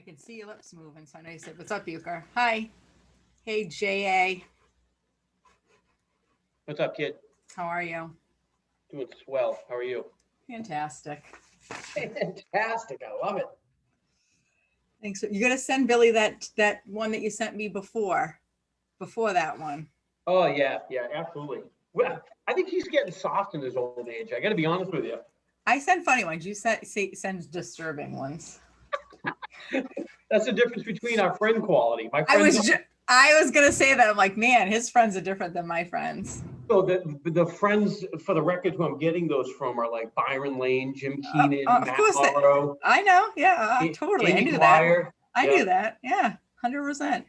can see your lips moving, so I know you said, "What's up, Euchre?" Hi. Hey, J.A. What's up, kid? How are you? Doing swell. How are you? Fantastic. Fantastic. I love it. Thanks. You're gonna send Billy that one that you sent me before that one. Oh, yeah, absolutely. Well, I think he's getting soft in his old age. I got to be honest with you. I send funny ones. You send disturbing ones. That's the difference between our friend quality. My I friends, was gonna say that. I'm like, man, his friends are different than my friends. so the friends, for the record, who I'm getting those from are like Byron Lane, Jim Keenan, of Matt course Morrow, I know. Yeah, totally. I Amy knew Dwyer. that. I knew that. Yeah, 100%.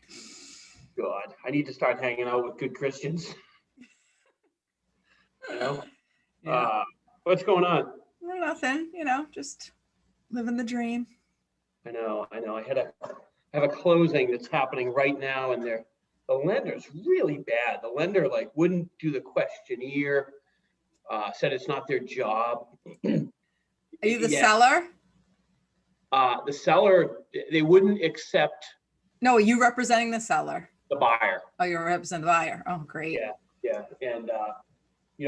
God, I need to start hanging out with good Christians. You know? Yeah. What's going on? Nothing. Just living the dream. I know. I have a closing that's happening right now, and the lender's really bad. The lender wouldn't do the questionnaire, said it's not their job. Are you the Yeah. seller? The seller, they wouldn't accept No, are you representing the seller? the buyer. Oh, you're representing the buyer. Oh, great. Yeah. And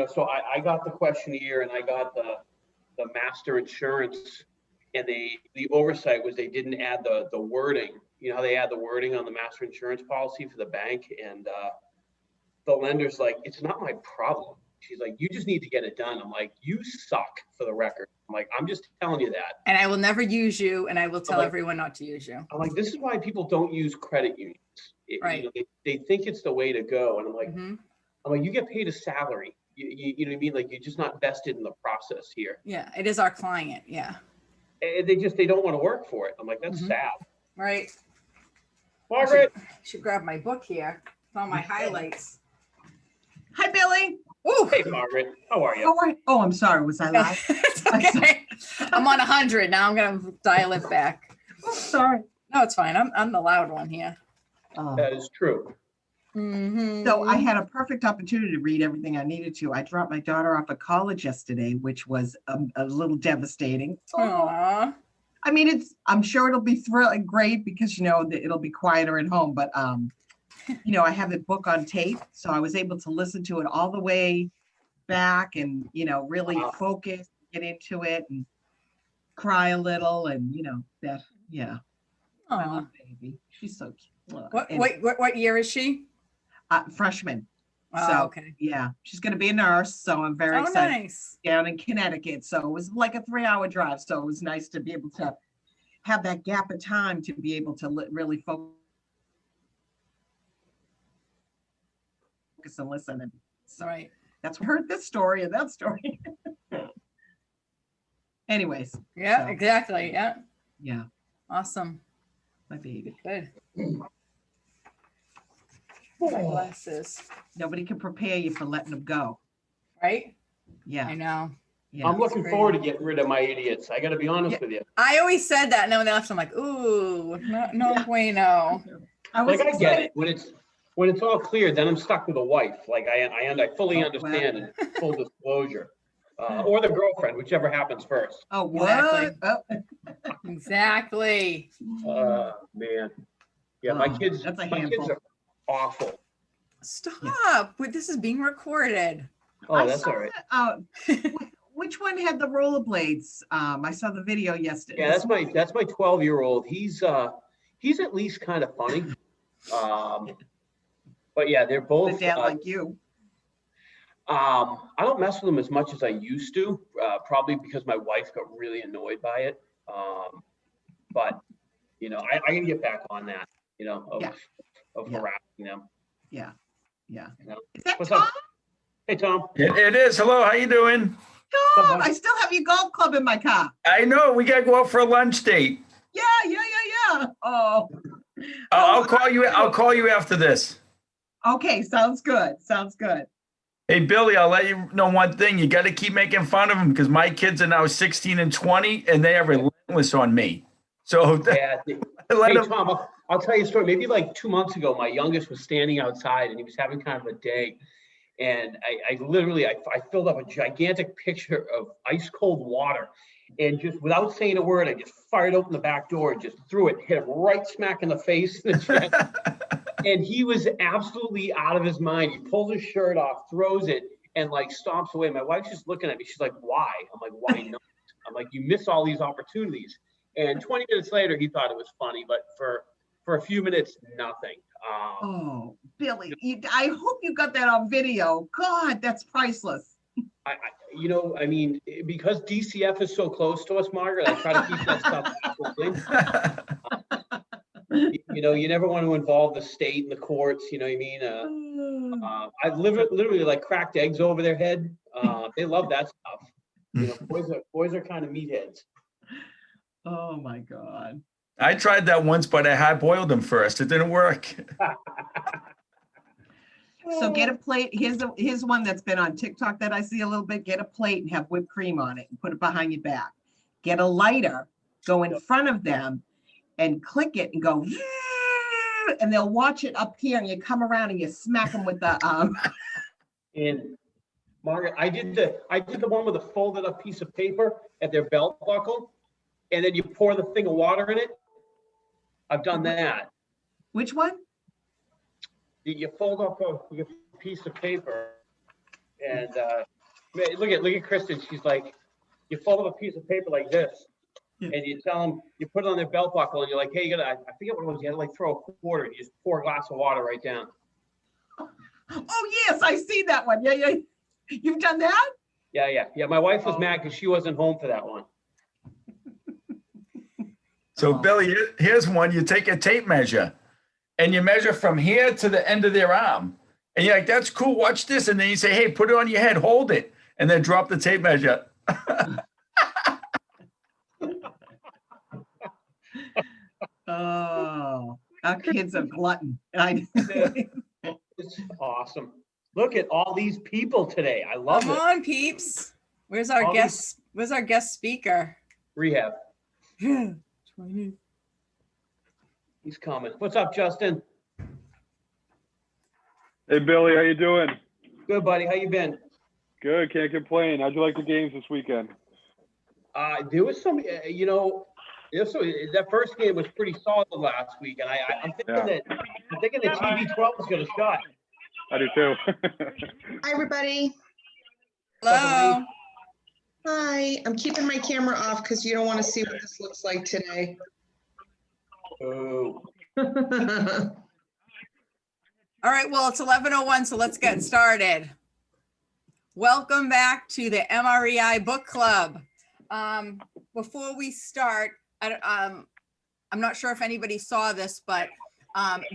so I got the questionnaire and I got the master insurance, and the oversight was they didn't add the wording. You know how they add the wording on the master insurance policy for the bank, and the lender's like, it's not my problem. She's like, you just need to get it done. I'm like, you suck, for the record. I'm like, I'm just telling you that. And I will never use you, and I will tell everyone not to use you. I'm like, this is why people don't use credit unions. Right. They think it's the way to go. And I'm like, Mm-hmm. you get paid a salary. You know what I mean? Like, you're just not vested in the process here. Yeah, it is our client. Yeah. And they don't want to work for it. I'm like, that's sad. Right. Margaret. I should grab my book here. It's all my highlights. Hi, Billy. Ooh. Hey, Margaret. How are you? Oh, I'm sorry. Was I live? It's okay. I'm on 100 now. I'm gonna dial it back. Oh, sorry. No, it's fine. I'm the loud one here. That is true. Mm-hmm. So I had a perfect opportunity to read everything I needed to. I dropped my daughter off at college yesterday, which was a little devastating. Aww. I mean, I'm sure it'll be thrilling, great, because it'll be quieter at home. But I have the book on tape, so I was able to listen to it all the way back, and really focus, get into it, and cry a little, and that. Yeah. My Aww. little baby, she's so cute. What year is she? Freshman. Oh, So okay. yeah, she's going to be a nurse. So I'm very excited. Nice. Down in Connecticut. So it was like a 3-hour drive. So it was nice to be able to have that gap of time to be able to really focus and listen. And so Right. that's what I heard this story and that story. Anyways. Yeah, so, exactly. Yeah. Yeah. Awesome. My baby. Good. My glasses. Nobody can prepare you for letting them go. Right? Yeah. I know. Yeah. I'm looking forward to getting rid of my idiots. I got to be honest with you. I always said that, and then when they left, I'm like, ooh, no bueno. I get it. When it's all clear, then I'm stuck with a wife. I fully understand and full disclosure. Or the girlfriend, whichever happens first. Oh, what? Exactly. Man. Yeah, my kids that's a my handful. kids are awful. Stop. This is being recorded. Oh, that's all right. Which one had the rollerblades? I saw the video yesterday. Yeah, that's my 12-year-old. He's at least kind of funny. But yeah, they're both. The dad like you. I don't mess with them as much as I used to, probably because my wife got really annoyed by it. But I can get back on that. Of harassing them. Yeah. Is that What's Tom? up? Hey, Tom. It is. Hello, how you doing? Tom, I still have your golf club in my car. I know, we gotta go out for a lunch date. Yeah. Oh. I'll call you after this. Okay, sounds good. Hey, Billy, I'll let you know one thing. You got to keep making fun of them because my kids are now 16 and 20, and they are relentless on me. So Yeah. Hey, Tom, I'll tell you a story. Maybe like 2 months ago, my youngest was standing outside and he was having kind of a day. And I literally filled up a gigantic pitcher of ice cold water And just without saying a word, I just fired open the back door and just threw it, hit him right smack in the face. And he was absolutely out of his mind. He pulls his shirt off, throws it, and like stomps away. My wife's just looking at me. She's like, why? I'm like, why not? I'm like, you miss all these opportunities. And 20 minutes later, he thought it was funny, but for a few minutes, nothing. Oh, Billy, I hope you got that on video. God, that's priceless. I mean, because DCF is so close to us, Margaret, I try to keep that stuff moving. You never want to involve the state and the courts, you know what I mean? I literally like cracked eggs over their head. They love that stuff. Boys are kind of meatheads. Oh my God. I tried that once, but I hard boiled them first. It didn't work. So get a plate. Here's one that's been on TikTok that I see a little bit. Get a plate and have whipped cream on it and put it behind your back. Get a lighter, go in front of them and click it and go, and they'll watch it up here and you come around and you smack them with the And Margaret, I did the one with a folded up piece of paper at their belt buckle, and then you pour the thing of water in it. I've done that. Which one? You fold up a piece of paper, and look at Kristen. She's like, you fold up a piece of paper like this, and you tell them, you put it on their belt buckle, and you're like, hey, I forget what it was. You had to like throw a quarter. And you just pour a glass of water right down. Oh yes, I see that one. Yeah. You've done that? Yeah. My wife was mad because she wasn't home for that one. So Billy, here's one. You take a tape measure and you measure from here to the end of their arm. And you're like, that's cool. Watch this. And then you say, hey, put it on your head, hold it. And then drop the tape measure. Oh, our kid's a glutton. It's awesome. Look at all these people today. I love Come it. on, peeps. Where's our guest? Where's our guest speaker? Rehab. He's coming. What's up, Justin? Hey, Billy, how you doing? Good, buddy. How you been? Good, can't complain. How'd you like the games this weekend? There was some, that first game was pretty solid last week, and I'm thinking that TB12 is going to shot. I do too. Hi, everybody. Hello. Hi. I'm keeping my camera off because you don't want to see what this looks like today. Oh. All right, well, it's 11:01, so let's get started. Welcome back to the MREI Book Club. Before we start, I'm not sure if anybody saw this, but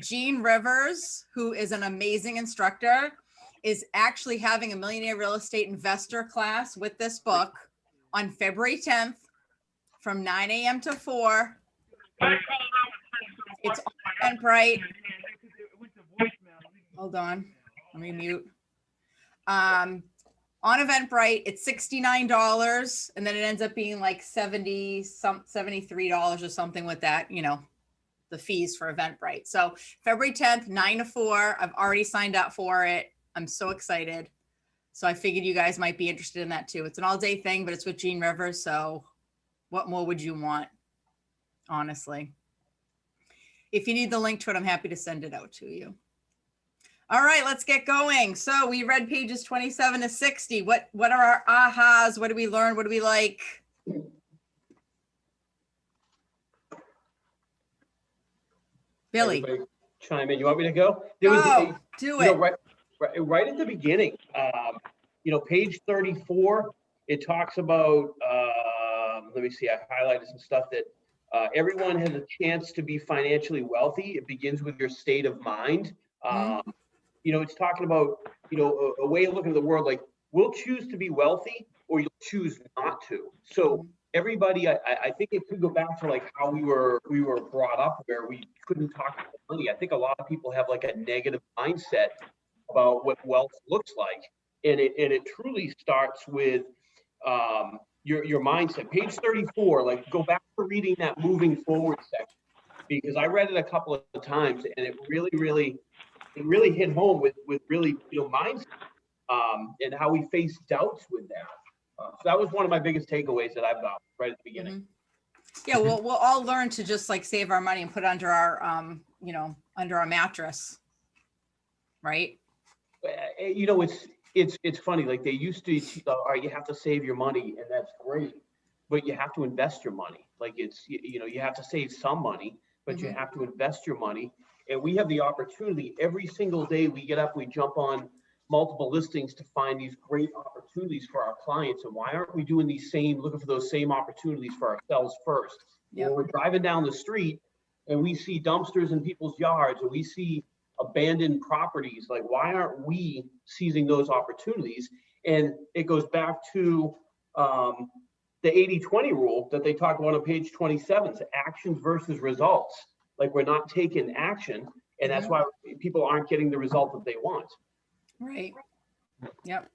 Gene Rivers, who is an amazing instructor, is actually having a Millionaire Real Estate Investor class with this book on February 10th from 9 a.m. to 4. It's on Eventbrite. Hold on, let me mute. On Eventbrite, it's $69, and then it ends up being like $73 or something with that, the fees for Eventbrite. So February 10th, 9 to 4. I've already signed up for it. I'm so excited. So I figured you guys might be interested in that too. It's an all-day thing, but it's with Gene Rivers. So what more would you want, honestly? If you need the link to it, I'm happy to send it out to you. All right, let's get going. So we read pages 27 to 60. What are our ahas? What do we learn? What do we like? Billy. Everybody chime in. You want me to go? Do it. Right at the beginning, page 34, it talks about, let me see, I highlighted some stuff that everyone has a chance to be financially wealthy. It begins with your state of mind. It's talking about, a way of looking at the world, like we'll choose to be wealthy or you'll choose not to. So everybody, I think it could go back to like how we were brought up where we couldn't talk about money. I think a lot of people have like a negative mindset about what wealth looks like. And it truly starts with your mindset. Page 34, like go back to reading that moving forward section, because I read it a couple of times and it really hit home with really mindset and how we face doubts with that. So that was one of my biggest takeaways that I've got right at the beginning. Mhm. Yeah, we'll all learn to just like save our money and put it under our, you know, under our mattress. Right? You know, it's funny. Like they used to, all right, you have to save your money, and that's great, but you have to invest your money. Like it's, you know, you have to save some money, but you Mhm. have to invest your money. And we have the opportunity every single day we get up, we jump on multiple listings to find these great opportunities for our clients. And why aren't we doing looking for those same opportunities for ourselves first? Yep. When we're driving down the street and we see dumpsters in people's yards, or we see abandoned properties, like why aren't we seizing those opportunities? And it goes back to the 80-20 rule that they talk about on page 27, so actions versus results. Like we're not taking action, and that's why people aren't getting the result that they want. Right. Yep.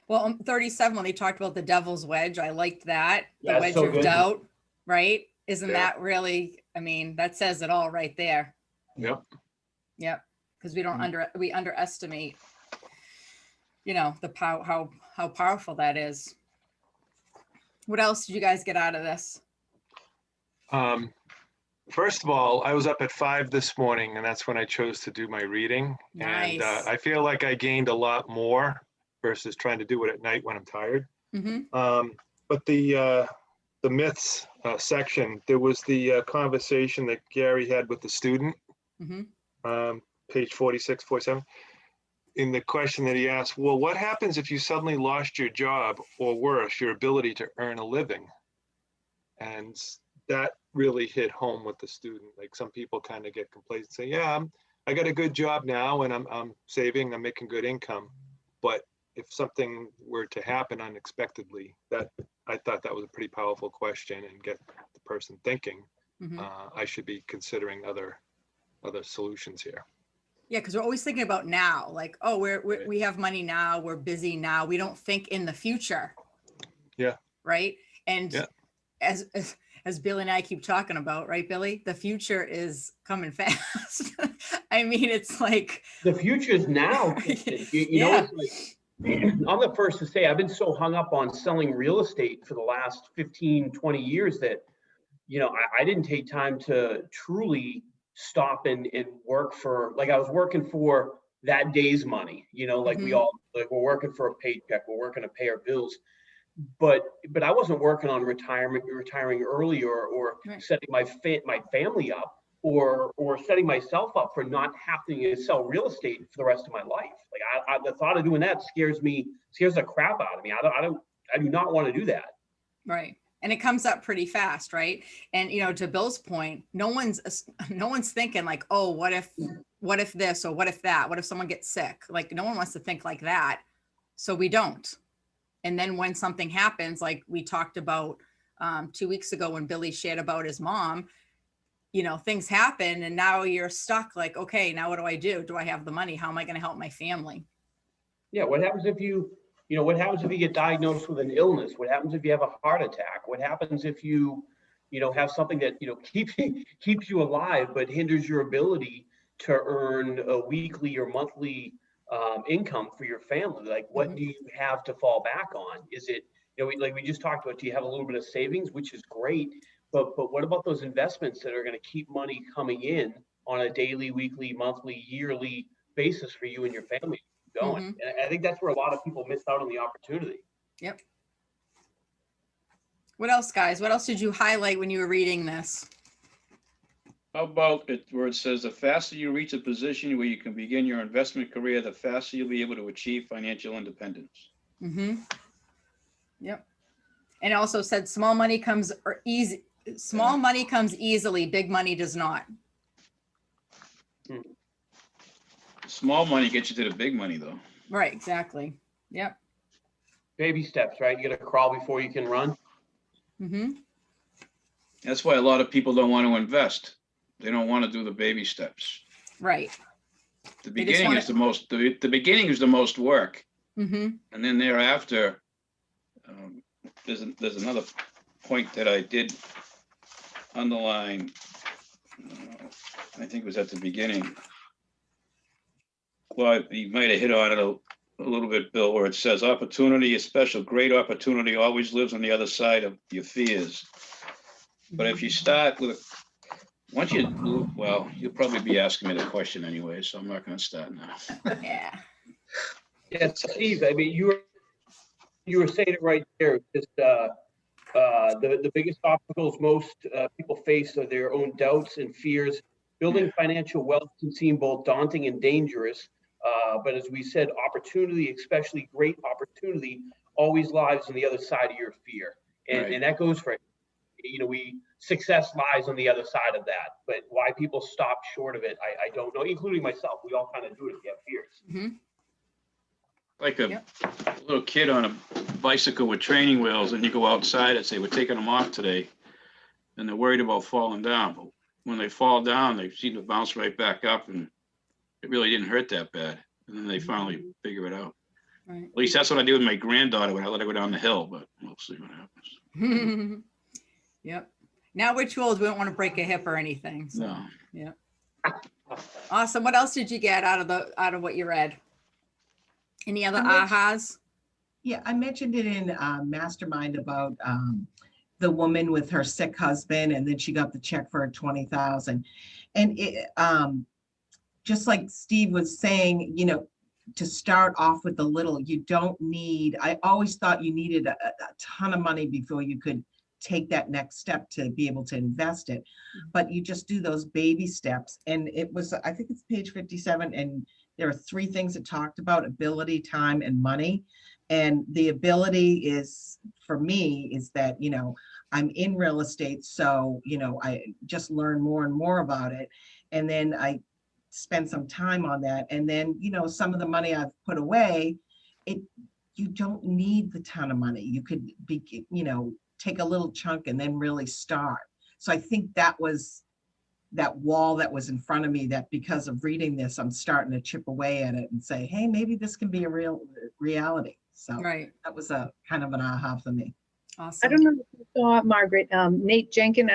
Well, 37, when they talked about the devil's wedge, I liked that. The Yeah, wedge so of good. doubt, right? Isn't Yeah. that really, I mean, that says it all right there. Yep. Yep. Because we underestimate, you know, the power, how powerful that is. What else did you guys get out of this? First of all, I was up at 5 this morning, and that's when I chose to do my reading. And Nice. I feel like I gained a lot more versus trying to do it at night when I'm tired. Mm-hmm. But the myths section, there was the conversation that Gary had with the student, Mm-hmm. page 46, 47. In the question that he asked, well, what happens if you suddenly lost your job, or worse, your ability to earn a living? And that really hit home with the student. Like some people kind of get complacent, say, yeah, I got a good job now and I'm saving, I'm making good income. But if something were to happen unexpectedly, that I thought that was a pretty powerful question, and get the person thinking, Mm-hmm. I should be considering other solutions here. Yeah, because we're always thinking about now, like, oh, we have money now, we're busy now. We don't think in the future. Yeah. Right. And Yeah. as Billy and I keep talking about, right, Billy, the future is coming fast. I mean, it's like The future is now. You know, Yeah. it's like, I'm the first to say I've been so hung up on selling real estate for the last 15, 20 years that, you know, I didn't take time to truly stop and work for, like I was working for that day's money, you know, like we Mhm. all, like we're working for a paycheck, we're working to pay our bills. But I wasn't working on retiring early, or Right. setting my family up, or setting myself up for not having to sell real estate for the rest of my life. Like the thought of doing that scares the crap out of me. I do not want to do that. Right. And it comes up pretty fast, right? And you know, to Bill's point, no one's thinking like, oh, what if this, or what if that? What if someone gets sick? Like no one wants to think like that. So we don't. And then when something happens, like we talked about 2 weeks ago when Billy shared about his mom, you know, things happen and now you're stuck like, okay, now what do I do? Do I have the money? How am I going to help my family? Yeah. What happens if what happens if you get diagnosed with an illness? What happens if you have a heart attack? What happens if you have something that, keeps you alive, but hinders your ability to earn a weekly or monthly income for your family? Like, what do you have to fall back on? Is it, like we just talked about, do you have a little bit of savings, which is great, but what about those investments that are going to keep money coming in on a daily, weekly, monthly, yearly basis for you and your family going? Mhm. And I think that's where a lot of people miss out on the opportunity. Yep. What else, guys? What else did you highlight when you were reading this? How about it where it says the faster you reach a position where you can begin your investment career, the faster you'll be able to achieve financial independence. Mm-hmm. Yep. And it also said small money comes easy. Small money comes easily. Big money does not. Small money gets you to the big money though. Right. Exactly. Yep. Baby steps, right? You got to crawl before you can run. Mm-hmm. That's why a lot of people don't want to invest. They don't want to do the baby steps. Right. The They just beginning wanna- is the beginning is the most work. Mm-hmm. And then thereafter, there's another point that I did underline. I think it was at the beginning. Well, you might have hit on it a little bit, Bill, where it says opportunity is special. Great opportunity always lives on the other side of your fears. But if you start with, once you, well, you'll probably be asking me the question anyway, so I'm not gonna start now. Yeah. Yeah, Steve, I mean, you were saying it right there, just, the biggest obstacles most people face are their own doubts and fears. Building financial wealth can seem both daunting and dangerous, but as we said, opportunity, especially great opportunity, always lies on the other side of your fear. Right. And that goes for, success lies on the other side of that. But why people stop short of it, I don't know, including myself. We all kind of do it if you have fears. Mhm. Like a Yep. little kid on a bicycle with training wheels, and you go outside and say, we're taking them off today. And they're worried about falling down, but when they fall down, they seem to bounce right back up, and it really didn't hurt that bad. And then they finally figure it out. Right. At least that's what I do with my granddaughter when I let her go down the hill, but we'll see what happens. Yep. Now we're too old. We don't want to break a hip or anything. So, No. yeah. Awesome. What else did you get out of what you read? Any other ahas? Yeah, I mentioned it in Mastermind about the woman with her sick husband, and then she got the check for 20,000. And it, just like Steve was saying, to start off with a little, you don't need, I always thought you needed a ton of money before you could take that next step to be able to invest it. But you just do those baby steps. And it was, I think it's page 57, and there are 3 things it talked about: ability, time, and money. And the ability is, for me, is that, I'm in real estate. So, I just learn more and more about it. And then I spend some time on that. And then, some of the money I've put away, you don't need the ton of money. You could be, take a little chunk and then really start. So I think that was that wall that was in front of me, that because of reading this, I'm starting to chip away at it and say, hey, maybe this can be a real reality. So Right. that was a kind of an aha for me. Awesome. I don't know if you saw, Margaret, Nate Jenkins,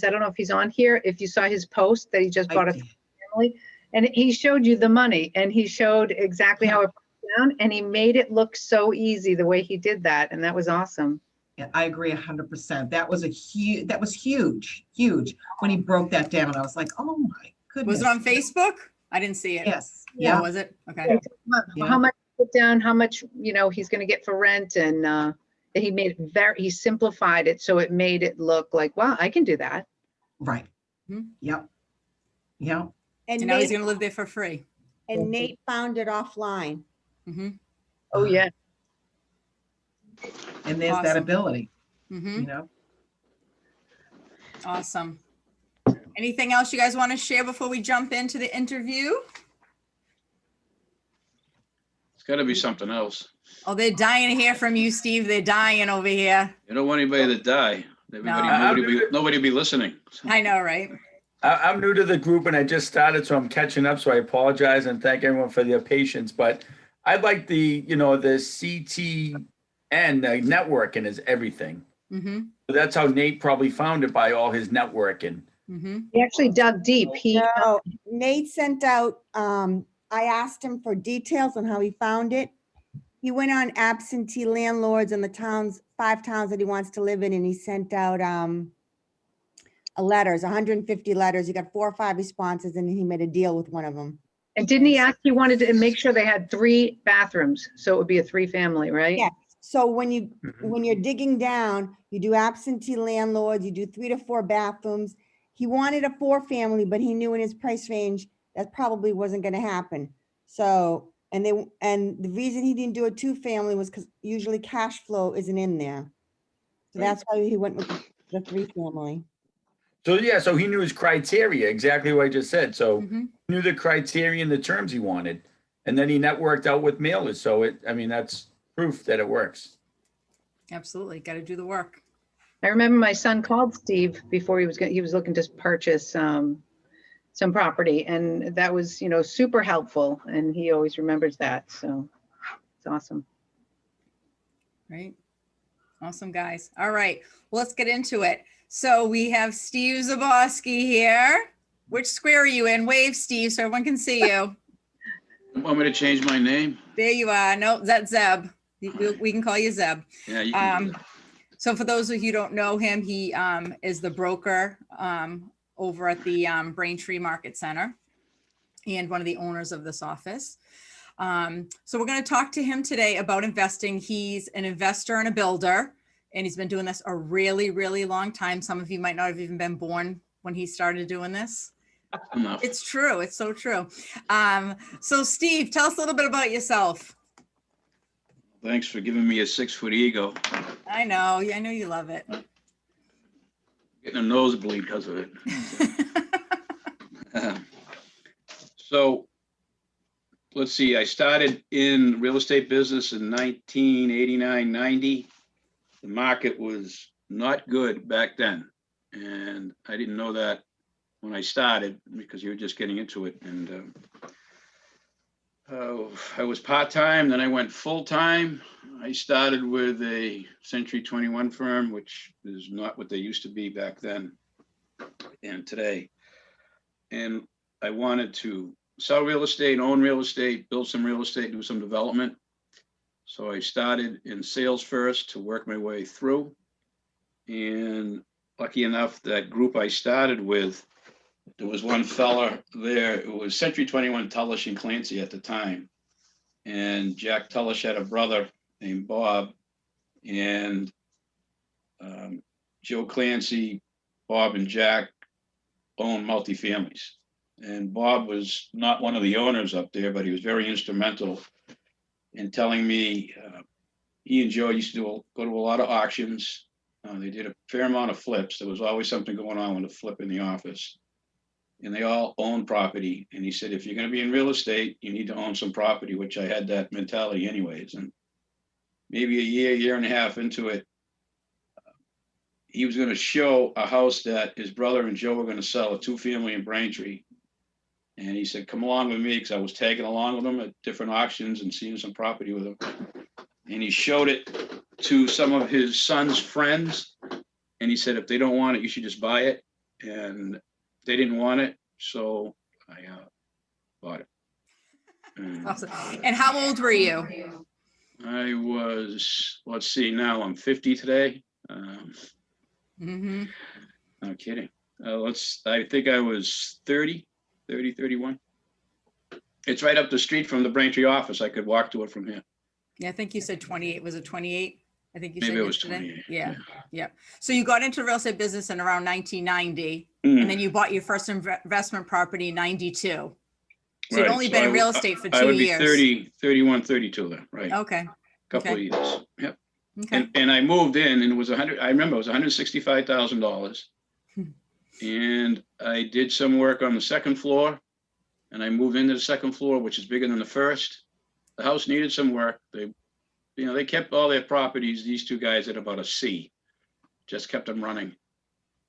I don't know if he's on here, if you saw his post that he just bought a family, and he showed you the money, and he showed exactly how it broke down, and he made it look so easy the way he did that, and that was awesome. Yeah, I agree 100%. That was huge, huge. When he broke that down, I was like, oh my goodness. Was it on Facebook? I didn't see it. Yes. Yeah. Yeah. Was it? Okay. Yeah. How much he put down, how much, he's gonna get for rent, and he made it he simplified it, so it made it look like, wow, I can do that. Right. Mhm. Yep. Yep. And And now he's Nate, going to live there for free. and Nate found it offline. Mm-hmm. Oh, yeah. And there's that Awesome. ability, Mm-hmm. you know? Awesome. Anything else you guys want to share before we jump into the interview? It's gotta be something else. Oh, they're dying to hear from you, Steve. They're dying over here. You don't want anybody to die. Everybody, No. nobody be listening. I know, right? I'm new to the group and I just started, so I'm catching up. So I apologize and thank everyone for their patience. But I'd like the CTN networking is everything. Mm-hmm. So that's how Nate probably found it, by all his networking. Mm-hmm. He actually dug deep. No, Nate sent out, I asked him for details on how he found it. He went on absentee landlords in the 5 towns that he wants to live in, and he sent out letters, 150 letters. He got 4 or 5 responses, and he made a deal with one of them. And didn't he ask, he wanted to make sure they had 3 bathrooms, so it would be a 3-family, right? Yeah. So when Mm-hmm. you're digging down, you do absentee landlords, you do 3 to 4 bathrooms. He wanted a 4-family, but he knew in his price range that probably wasn't going to happen. So, and the reason he didn't do a 2-family was because usually cash flow isn't in there. So Right. that's why he went with the 3-family. So yeah, so he knew his criteria, exactly what I just said. So Mm-hmm. he knew the criteria and the terms he wanted. And then he networked out with mailers. So that's proof that it works. Absolutely. Got to do the work. I remember my son called Steve before he was looking to purchase some property, and that was, super helpful, and he always remembers that. So it's awesome. Right. Awesome, guys. All right. Well, let's get into it. So we have Steve Zabosky here. Which square are you in? Wave, Steve, so everyone can see you. Want me to change my name? There you are. No, that's Zeb. We can call you Zeb. Yeah, you can do that. So for those of you who don't know him, he is the broker over at the Braintree Market Center and one of the owners of this office. So we're going to talk to him today about investing. He's an investor and a builder, and he's been doing this a really, really long time. Some of you might not have even been born when he started doing this. Enough. It's true. It's so true. So Steve, tell us a little bit about yourself. Thanks for giving me a 6-foot ego. I know. I know you love it. Getting a nosebleed because of it. So let's see, I started in real estate business in 1989, 90. The market was not good back then. And I didn't know that when I started because you were just getting into it. And I was part-time, then I went full-time. I started with a Century 21 firm, which is not what they used to be back then and today. And I wanted to sell real estate, own real estate, build some real estate, do some development. So I started in sales first to work my way through. And lucky enough, that group I started with, there was one fella there, it was Century 21 Tullish and Clancy at the time. And Jack Tullish had a brother named Bob, and Joe Clancy, Bob and Jack owned multifamilies. And Bob was not one of the owners up there, but he was very instrumental in telling me, he and Joe used to go to a lot of auctions. They did a fair amount of flips. There was always something going on with a flip in the office. And they all own property. And he said, if you're going to be in real estate, you need to own some property, which I had that mentality anyways. And maybe a year and a half into it, he was going to show a house that his brother and Joe were going to sell, a 2-family in Braintree. And he said, come along with me, because I was tagging along with him at different auctions and seeing some property with him. And he showed it to some of his son's friends. And he said, if they don't want it, you should just buy it. And they didn't want it, so I bought it. Awesome. And how old were you? I was, let's see, now I'm 50 today. Mm-hmm. No kidding. I think I was 30, 31. It's right up the street from the Braintree office. I could walk to it from here. Yeah, I think you said 28. Was it 28? I think you Maybe said it was yesterday. 28. Yeah. So you got into real estate business in around 1990, Mm. and then you bought your first investment property in 92. So you've Right, only so been in I real would- estate for I 2 would be years. 30, 31, 32 then, right? Okay. Couple okay. of years. Yep. Okay. And I moved in and it was I remember it was $165,000. And I did some work on the second floor and I moved into the second floor, which is bigger than the first. The house needed some work. They kept all their properties, these two guys, at about a C, just kept them running.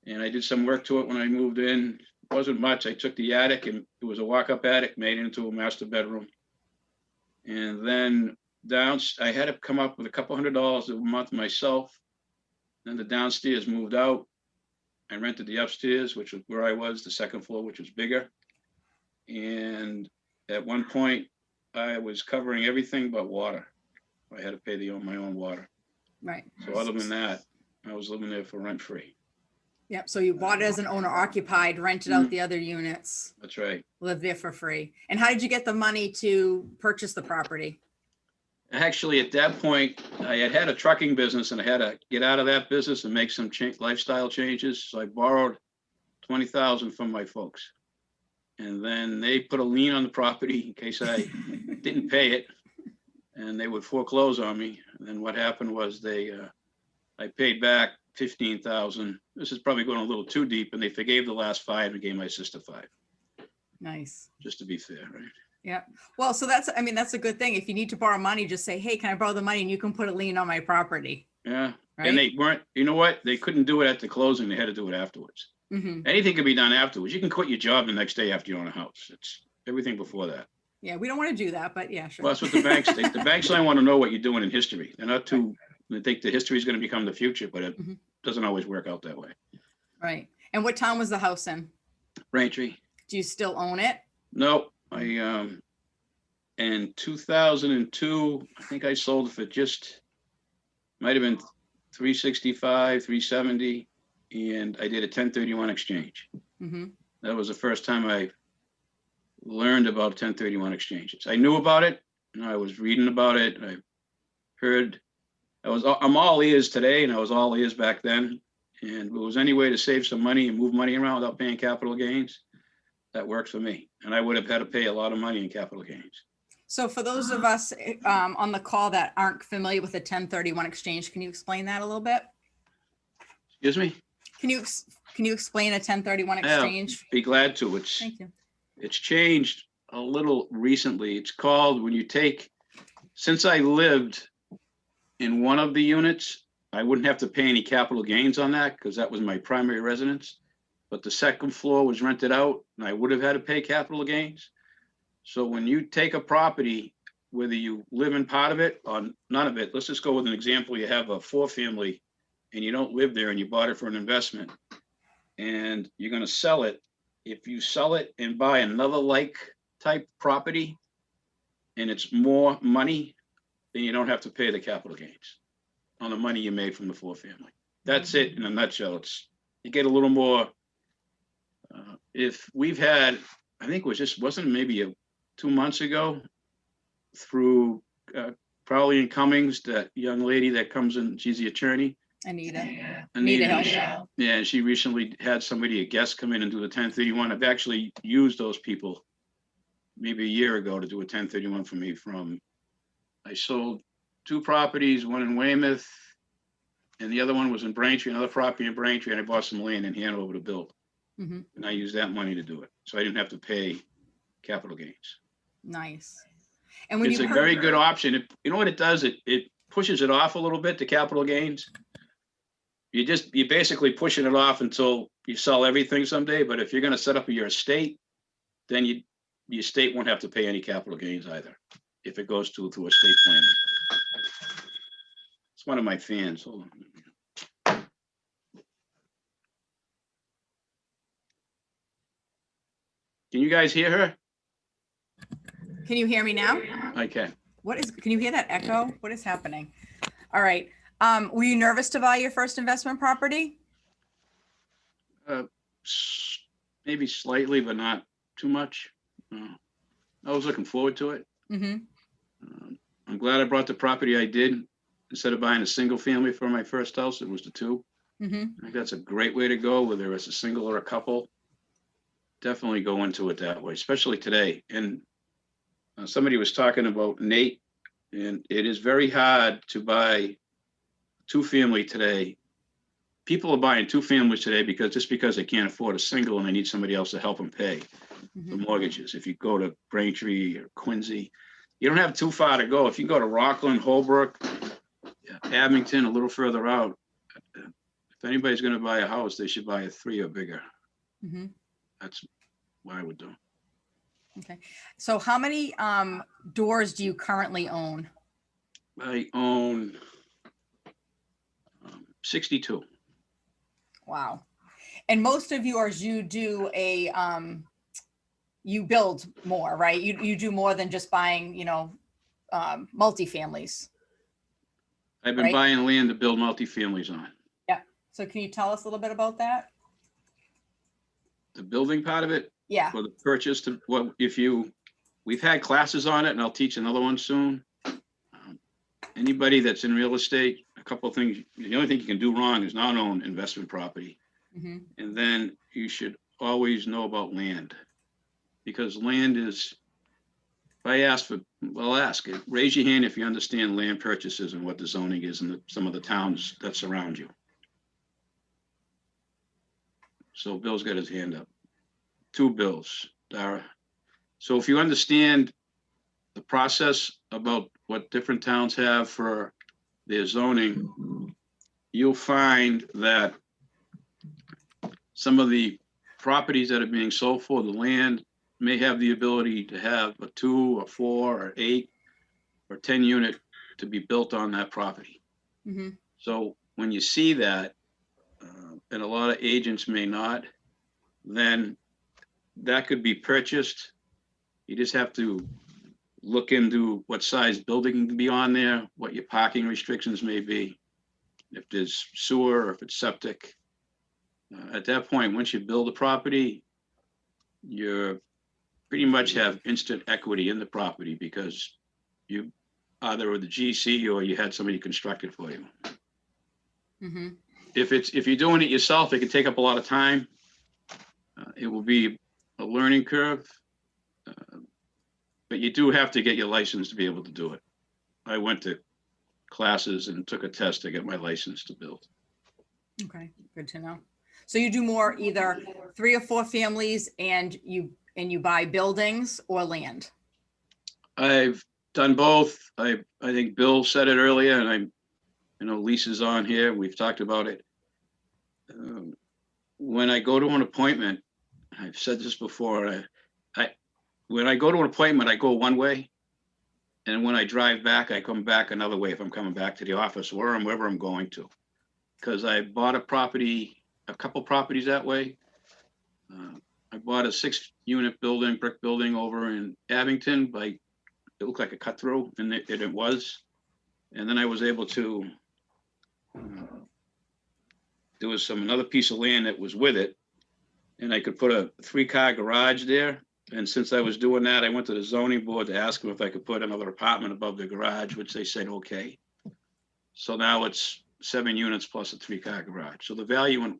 And I did some work to it when I moved in. It wasn't much. I took the attic and it was a walk-up attic made into a master bedroom. And then I had to come up with a couple $100 a month myself. Then the downstairs moved out. I rented the upstairs, which was where I was, the second floor, which was bigger. And at one point, I was covering everything but water. I had to pay my own water. Right. So other than that, I was living there for rent free. Yep. So you bought it as an owner occupied, rented out the other units, That's right. lived there for free. And how did you get the money to purchase the property? Actually, at that point, I had a trucking business and I had to get out of that business and make some lifestyle changes. So I borrowed $20,000 from my folks. And then they put a lien on the property in case I didn't pay it. And they would foreclose on me. And then what happened was I paid back $15,000. This is probably going a little too deep, and they forgave the last $5 and gave my sister $5. Nice. Just to be fair, right? Yeah. Well, so that's a good thing. If you need to borrow money, just say, hey, can I borrow the money? And you can put a lien on my property. Yeah. Right? And they weren't, you know what? They couldn't do it at the closing. They had to do it afterwards. Mm-hmm. Anything can be done afterwards. You can quit your job the next day after you own a house. It's everything before that. Yeah, we don't want to do that, but yeah, sure. Well, that's what the banks think. The banks only want to know what you're doing in history. They're not too, they think the history is going to become the future, but it doesn't always work out that way. Right. And what town was the house in? Braintree. Do you still own it? No, I in 2002, I think I sold it for just, might have been 365, 370, and I did a 1031 exchange. Mm-hmm. That was the first time I learned about 1031 exchanges. I knew about it, and I was reading about it. I heard, I'm all ears today, and I was all ears back then. And if it was any way to save some money and move money around without paying capital gains, that worked for me. And I would have had to pay a lot of money in capital gains. So for those of us on the call that aren't familiar with a 1031 exchange, can you explain that a little bit? Excuse me? Can you explain a 1031 Yeah. exchange? Be glad to. Thank you. It's changed a little recently. It's called when you take, since I lived in one of the units, I wouldn't have to pay any capital gains on that because that was my primary residence. But the second floor was rented out and I would have had to pay capital gains. So when you take a property, whether you live in part of it or none of it, let's just go with an example. You have a 4-family and you don't live there and you bought it for an investment and you're going to sell it. If you sell it and buy another like type property and it's more money, then you don't have to pay the capital gains on the money you made from the 4-family. That's it in a nutshell. It's, you get a little more, if we've had, I think it was just, wasn't it maybe 2 months ago through probably in Cummings, that young lady that comes in, she's the attorney. Anita Anita, Hill. yeah, she recently had somebody, a guest, come in and do the 1031. I've actually used those people maybe a year ago to do a 1031 for me from, I sold 2 properties, one in Weymouth, and the other one was in Braintree, another property in Braintree, and I bought some land in Hanover to build. Mm-hmm. And I used that money to do it. So I didn't have to pay capital gains. Nice. And when It's you a very good option. You know what it does? It pushes it off a little bit, the capital gains. You're basically pushing it off until you sell everything someday. But if you're going to set up your estate, then your estate won't have to pay any capital gains either if it goes through estate planning. It's one of my fans. Hold on. Can you guys hear her? Can you hear me now? I can. Can you hear that echo? What is happening? All right. Were you nervous to buy your first investment property? Maybe slightly, but not too much. I was looking forward to it. Mm-hmm. I'm glad I brought the property I did. Instead of buying a single family for my first house, it was the 2. Mm-hmm. I think that's a great way to go, whether it's a single or a couple. Definitely go into it that way, especially today. And somebody was talking about Nate, and it is very hard to buy 2-family today. People are buying 2 families today because they can't afford a single and they need somebody else to help them pay the mortgages. If you go to Braintree or Quincy, you don't have too far to go. If you go to Rockland, Holbrook, Abington, a little further out, if anybody's going to buy a house, they should buy a 3 or bigger. Mm-hmm. That's what I would do. Okay. So how many doors do you currently own? I own 62. Wow. And most of yours, you do you build more, right? You do more than just buying, multifamilies. I've been Right. buying land to build multifamilies on. Yeah. So can you tell us a little bit about that? The building part of it, Yeah. or the purchase to, well, we've had classes on it and I'll teach another one soon. Anybody that's in real estate, a couple of things, the only thing you can do wrong is not own investment property. Mm-hmm. And then you should always know about land. Because land is, if I ask for, well, ask it, raise your hand if you understand land purchases and what the zoning is in some of the towns that surround you. So Bill's got his hand up. 2 Bills, Dara. So if you understand the process about what different towns have for their zoning, you'll find that some of the properties that are being sold for, the land may have the ability to have a 2 or 4 or 8 or 10 unit to be built on that property. Mm-hmm. So when you see that, and a lot of agents may not, then that could be purchased. You just have to look into what size building can be on there, what your parking restrictions may be, if there's sewer or if it's septic. At that point, once you build a property, you're pretty much have instant equity in the property because you either were the GC or you had somebody construct it for you. Mm-hmm. If you're doing it yourself, it can take up a lot of time. It will be a learning curve. But you do have to get your license to be able to do it. I went to classes and took a test to get my license to build. Okay, good to know. So you do more either 3 or 4 families and you buy buildings or land? I've done both. I think Bill said it earlier, and Lisa's on here. We've talked about it. When I go to an appointment, I've said this before, when I go to an appointment, I go one way. And when I drive back, I come back another way if I'm coming back to the office or wherever I'm going to. Because I bought a couple properties that way. I bought a 6-unit building, brick building over in Abington it looked like a cut through, and it was. And then I was able to, there was another piece of land that was with it, and I could put a 3-car garage there. And since I was doing that, I went to the zoning board to ask them if I could put another apartment above the garage, which they said, okay. So now it's 7 units plus a 3-car garage. So the value has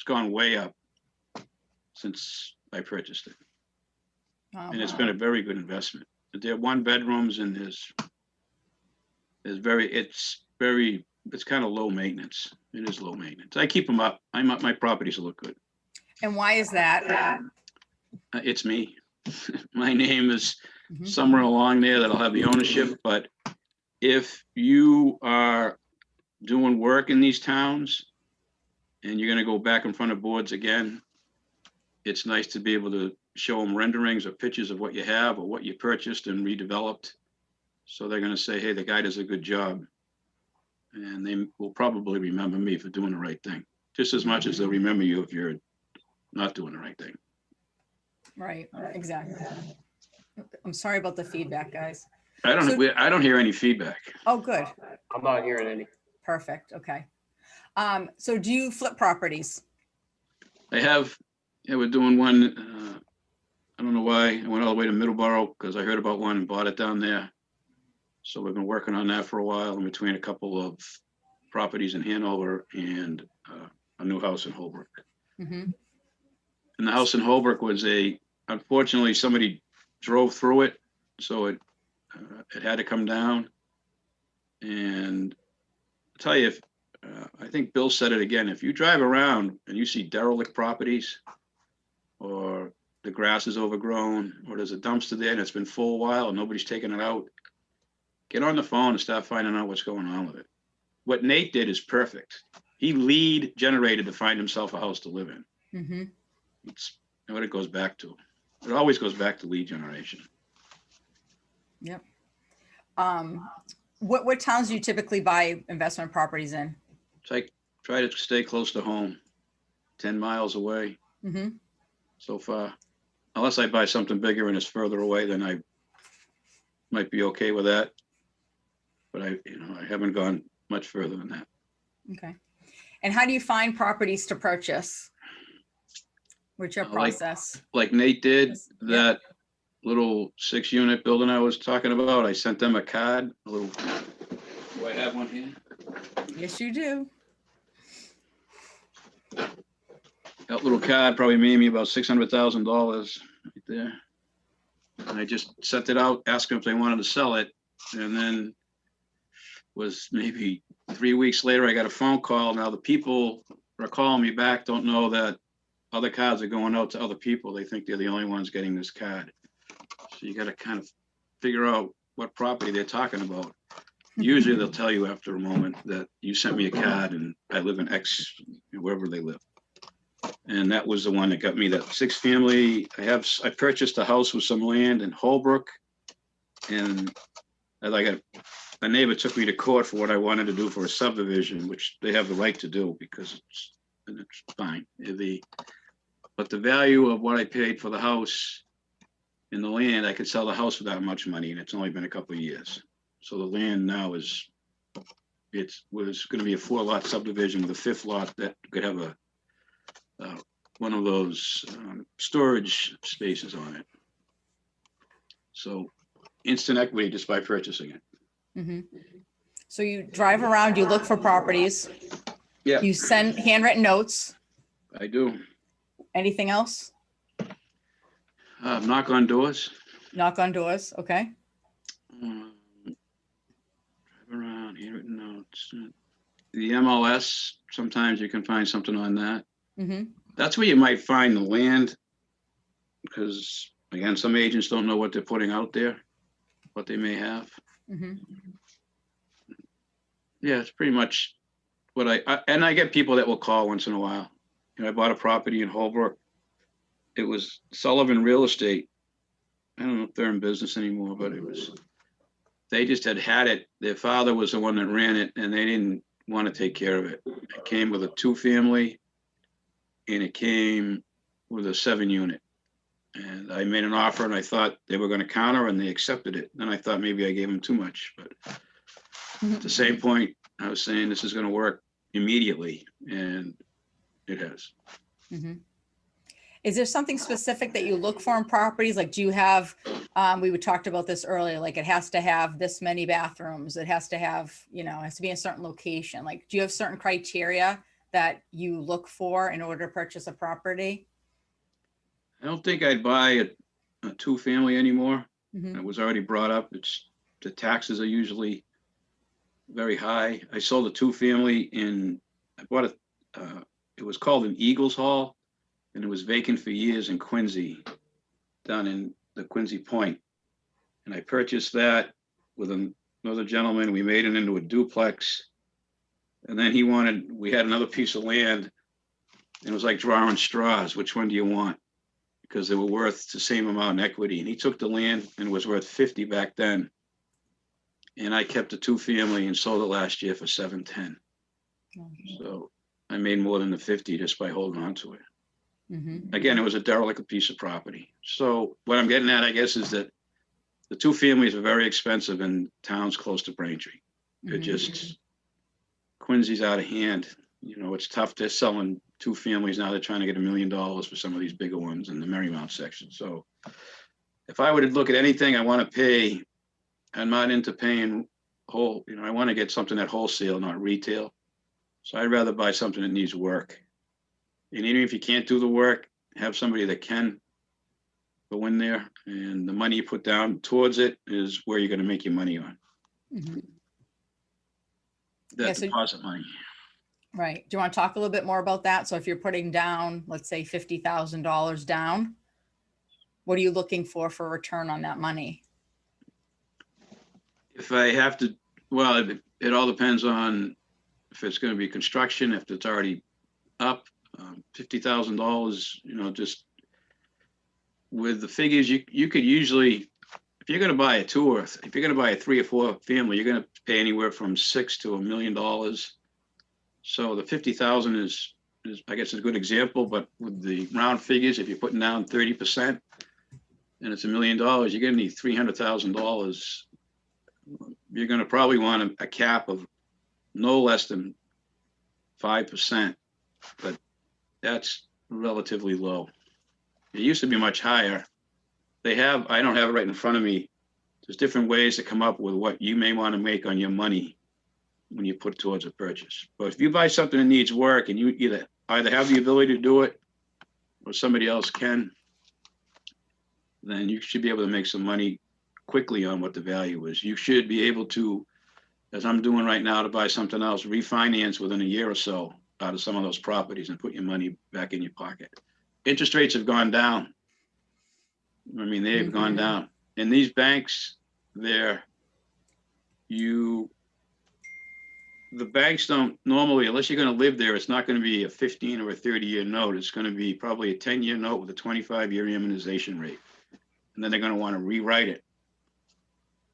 gone way up since I purchased it. Oh, And it's wow. been a very good investment. They're 1-bedrooms and it's kind of low maintenance. It is low maintenance. I keep them up. My properties look good. And why is that? It's me. My name is Mhm. somewhere along there that I'll have the ownership, but if you are doing work in these towns and you're gonna go back in front of boards again, it's nice to be able to show them renderings or pictures of what you have or what you purchased and redeveloped. So they're gonna say, hey, the guy does a good job. And they will probably remember me for doing the right thing, just as much as they'll remember you if you're not doing the right thing. Right, exactly. I'm sorry about the feedback, guys. I don't hear any feedback. Oh, good. I'm not hearing any. Perfect. Okay. So do you flip properties? Yeah, we're doing one, I don't know why, I went all the way to Middleborough because I heard about one and bought it down there. So we've been working on that for a while in between a couple of properties in Hanover and a new house in Holbrook. Mhm. And the house in Holbrook was unfortunately, somebody drove through it, so it had to come down. And I'll tell you, I think Bill said it again, if you drive around and you see derelict properties or the grass is overgrown or there's a dumpster there and it's been full a while and nobody's taking it out, get on the phone and start finding out what's going on with it. What Nate did is perfect. He lead generated to find himself a house to live in. Mhm. It's what it goes back to. It always goes back to lead generation. Yep. What towns do you typically buy investment properties in? So I try to stay close to home, 10 miles away Mm-hmm. so far. Unless I buy something bigger and it's further away, then I might be okay with that. But I haven't gone much further than that. Okay. And how do you find properties to purchase? What's your process? Like Nate did, Yes. that little 6-unit building I was talking about, I sent them a card, do I have one here? Yes, you do. That little card probably made me about $600,000 right there. And I just sent it out, asked them if they wanted to sell it. And then was maybe 3 weeks later, I got a phone call. Now the people are calling me back, don't know that other cards are going out to other people. They think they're the only ones getting this card. So you got to kind of figure out what property they're talking about. Usually they'll tell you after a moment that you sent me a card and I live in X, wherever they live. And that was the one that got me that 6-family. I purchased a house with some land in Holbrook. And a neighbor took me to court for what I wanted to do for a subdivision, which they have the right to do because it's fine. But the value of what I paid for the house In the land, I could sell the house for that much money, and it's only been a couple of years. So the land now was going to be a 4-lot subdivision with a 5th lot that could have a one of those storage spaces on it. So instant equity just by purchasing it. Mhm. So you drive around, you look for properties, Yeah, you send handwritten notes. I do. Anything else? Knock on doors. Knock on doors, okay? Drive around, handwritten notes. The MLS, sometimes you can find something on that. Mm-hmm. That's where you might find the land, because again, some agents don't know what they're putting out there, what they may have. Mm-hmm. Yeah, it's pretty much what and I get people that will call once in a while. You know, I bought a property in Holbrook. It was Sullivan Real Estate. I don't know if they're in business anymore, but they just had it. Their father was the one that ran it, and they didn't want to take care of it. It came with a 2-family, and it came with a 7-unit. And I made an offer, and I thought they were going to counter, and they accepted it. Then I thought maybe I gave them too much, but at the same point, I was saying this is going to work immediately, and it has. Mm-hmm. Is there something specific that you look for in properties? Like, do you have, we talked about this earlier, like it has to have this many bathrooms, it has to have, you know, it has to be in a certain location. Like, do you have certain criteria that you look for in order to purchase a property? I don't think I'd buy a 2-family anymore. Mm-hmm. It was already brought up. The taxes are usually very high. I sold a 2-family I bought it was called an Eagles Hall, and it was vacant for years in Quincy, down in the Quincy Point. And I purchased that with another gentleman. We made it into a duplex. And then we had another piece of land, and it was like drawing straws. Which one do you want? Because they were worth the same amount in equity. And he took the land and it was worth 50 back then. And I kept the 2-family and sold it last year for $710. So I made more than the 50 just by holding on to it. Mm-hmm. Again, it was a derelict piece of property. So what I'm getting at, I guess, is that the 2-families are very expensive in towns close to Braintree. They're just, Quincy's out of hand. You know, it's tough. They're selling 2-families now. They're trying to get $1 million for some of these bigger ones in the Marymount section. So if I were to look at anything I want to pay, I'm not into paying whole, you know, I want to get something at wholesale, not retail. So I'd rather buy something that needs work. And even if you can't do the work, have somebody that can go in there, and the money you put down towards it is where you're going to make your money on. Mm-hmm. That Yeah, so- deposit money. Right. Do you want to talk a little bit more about that? So if you're putting down, let's say $50,000 down, what are you looking for return on that money? If I have to, well, it all depends on if it's going to be construction, if it's already up, $50,000, you know, just with the figures, you could usually, if you're going to buy if you're going to buy a 3 or 4 family, you're going to pay anywhere from $6 to $1 million. So the 50,000 is I guess a good example, but with the round figures, if you're putting down 30% and it's $1 million, you're going to need $300,000. You're going to probably want a cap of no less than 5%, but that's relatively low. It used to be much higher. I don't have it right in front of me. There's different ways to come up with what you may want to make on your money when you put towards a purchase. But if you buy something that needs work and you either have the ability to do it or somebody else can, then you should be able to make some money quickly on what the value is. You should be able to, as I'm doing right now, to buy something else, refinance within a year or so out of some of those properties and put your money back in your pocket. Interest rates have gone down. I mean, they've gone down. And these banks, the banks don't normally, unless you're going to live there, it's not going to be a 15 or a 30-year note. It's going to be probably a 10-year note with a 25-year amortization rate. And then they're going to want to rewrite it,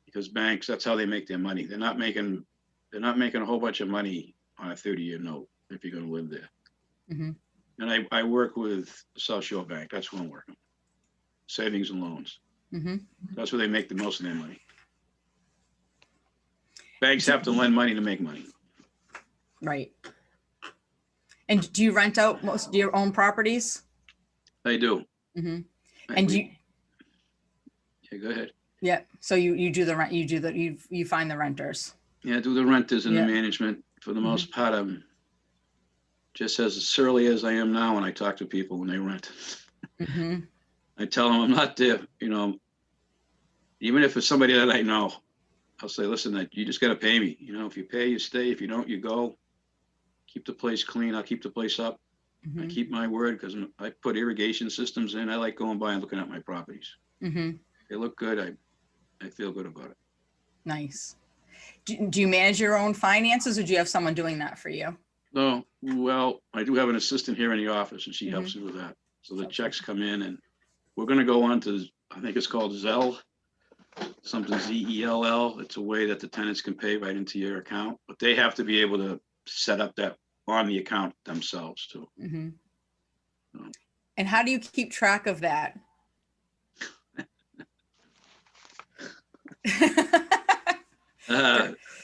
because banks, that's how they make their money. They're not making a whole bunch of money on a 30-year note if you're going to live there. Mm-hmm. And I work with South Shore Bank. That's who I'm working with. Savings and loans. Mhm. That's where they make the most of their money. Banks have to lend money to make money. Right. And do you rent out most of your own properties? They do. Hmm. And do you, Yeah, go ahead. yeah, so you do the rent, you find the renters. Yeah, I do the renters and the Yeah. management. For the most part, I'm just as surly as I am now when I talk to people when they rent. Hmm. I tell them I'm not there, even if it's somebody that I know, I'll say, listen, you just got to pay me. If you pay, you stay. If you don't, you go. Keep the place clean. I'll keep the place up. I keep my word because I put irrigation systems in. I like going by and looking at my properties. Hmm. They look good. I feel good about it. Nice. Do you manage your own finances, or do you have someone doing that for you? No, well, I do have an assistant here in the office and she helps me with that. So the checks come in and we're going to go on to, I think it's called Zelle, something Zell. It's a way that the tenants can pay right into your account, but they have to be able to set up that on the account themselves too. Hmm. And how do you keep track of that?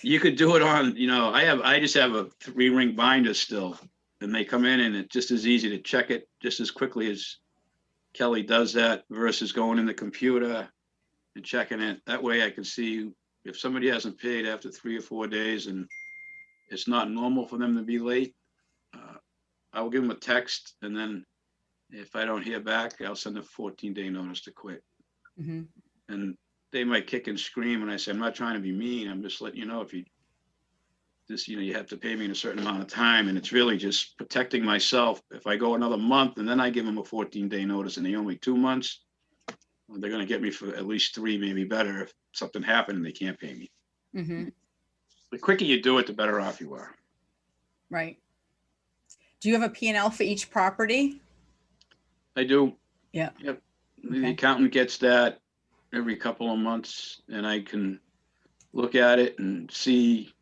You could do it on, I just have a 3-ring binder still and they come in and it's just as easy to check it just as quickly as Kelly does that versus going in the computer and checking it. That way I can see if somebody hasn't paid after 3 or 4 days and it's not normal for them to be late. I will give them a text and then if I don't hear back, I'll send a 14-day notice to quit. Hmm. And they might kick and scream and I say, I'm not trying to be mean. I'm just letting you know if you have to pay me in a certain amount of time. And it's really just protecting myself. If I go another month and then I give them a 14-day notice and they owe me 2 months, well, they're going to get me for at least 3, maybe better if something happened and they can't pay me. Hmm. The quicker you do it, the better off you are. Right. Do you have a P&L for each property? I do. Yeah. Yep. The Okay. accountant gets that every couple of months and I can look at it and see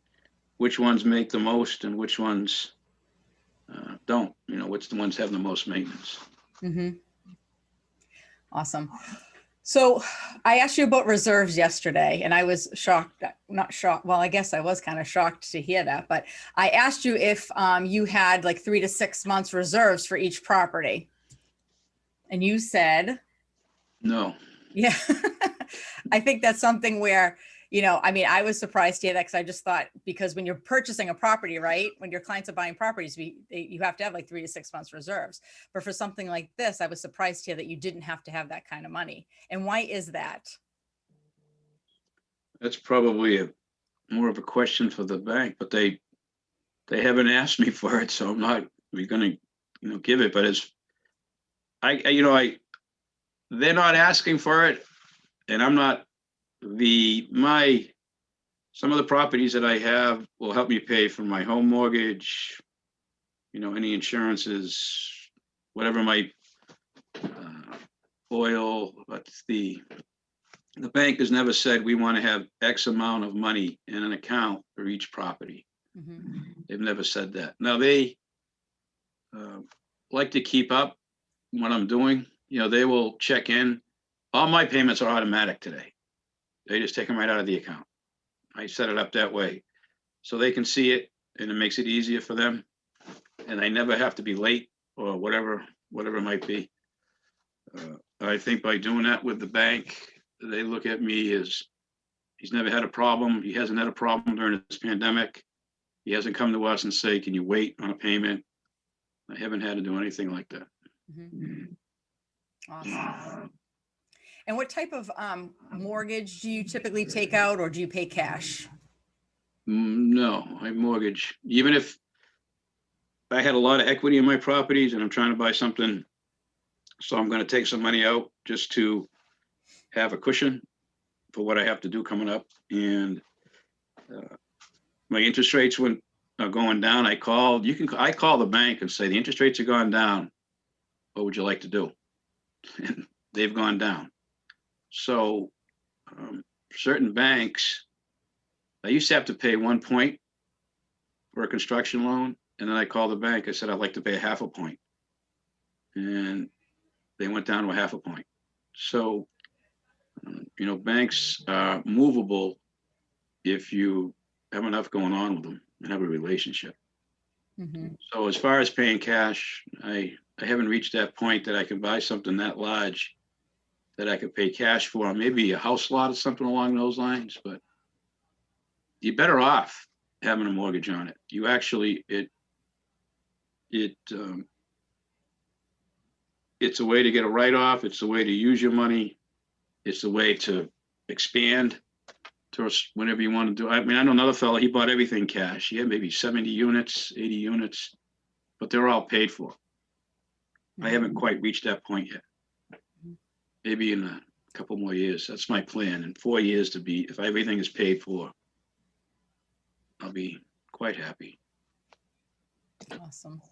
which ones make the most and which ones don't, which the ones have the most maintenance. Hmm. Awesome. So I asked you about reserves yesterday and I was shocked, not shocked. Well, I guess I was kind of shocked to hear that, but I asked you if you had like 3 to 6 months reserves for each property. And you said, No. yeah. I think that's something where, I was surprised to hear that because I just thought, because when you're purchasing a property, right, when your clients are buying properties, you have to have like 3 to 6 months reserves. But for something like this, I was surprised to hear that you didn't have to have that kind of money. And why is that? That's probably more of a question for the bank, but they haven't asked me for it, so I'm not going to give it. But it's they're not asking for it, and I'm not. Some of the properties that I have will help me pay for my home mortgage, any insurances, whatever my oil, but the bank has never said we want to have X amount of money in an account for each property. Mm-hmm. They've never said that. Now they like to keep up what I'm doing. They will check in. All my payments are automatic today. They just take them right out of the account. I set it up that way so they can see it and it makes it easier for them. And I never have to be late or whatever it might be. I think by doing that with the bank, they look at me as he's never had a problem. He hasn't had a problem during this pandemic. He hasn't come to us and say, can you wait on a payment? I haven't had to do anything like that. Mm-hmm. Awesome. And what type of mortgage do you typically take out, or do you pay cash? No, I mortgage. Even if I had a lot of equity in my properties and I'm trying to buy something, so I'm going to take some money out just to have a cushion for what I have to do coming up. And my interest rates are going down. I call the bank and say the interest rates are gone down. What would you like to do? And they've gone down. So certain banks, I used to have to pay 1 point for a construction loan. And then I called the bank. I said, I'd like to pay a 0.5 point. And they went down to a 0.5 point. So You know, banks are movable if you have enough going on with them and have a relationship. Mhm. So as far as paying cash, I haven't reached that point that I can buy something that large that I could pay cash for, maybe a house lot or something along those lines, but you're better off having a mortgage on it. You actually, it's a way to get a write-off. It's a way to use your money. It's a way to expand to whenever you want to do. I mean, I know another fellow, he bought everything cash. He had maybe 70 units, 80 units, but they're all paid for. I haven't quite reached that point yet. Maybe in a couple more years. That's my plan. In 4 years to be, if everything is paid for, I'll be quite happy. Awesome.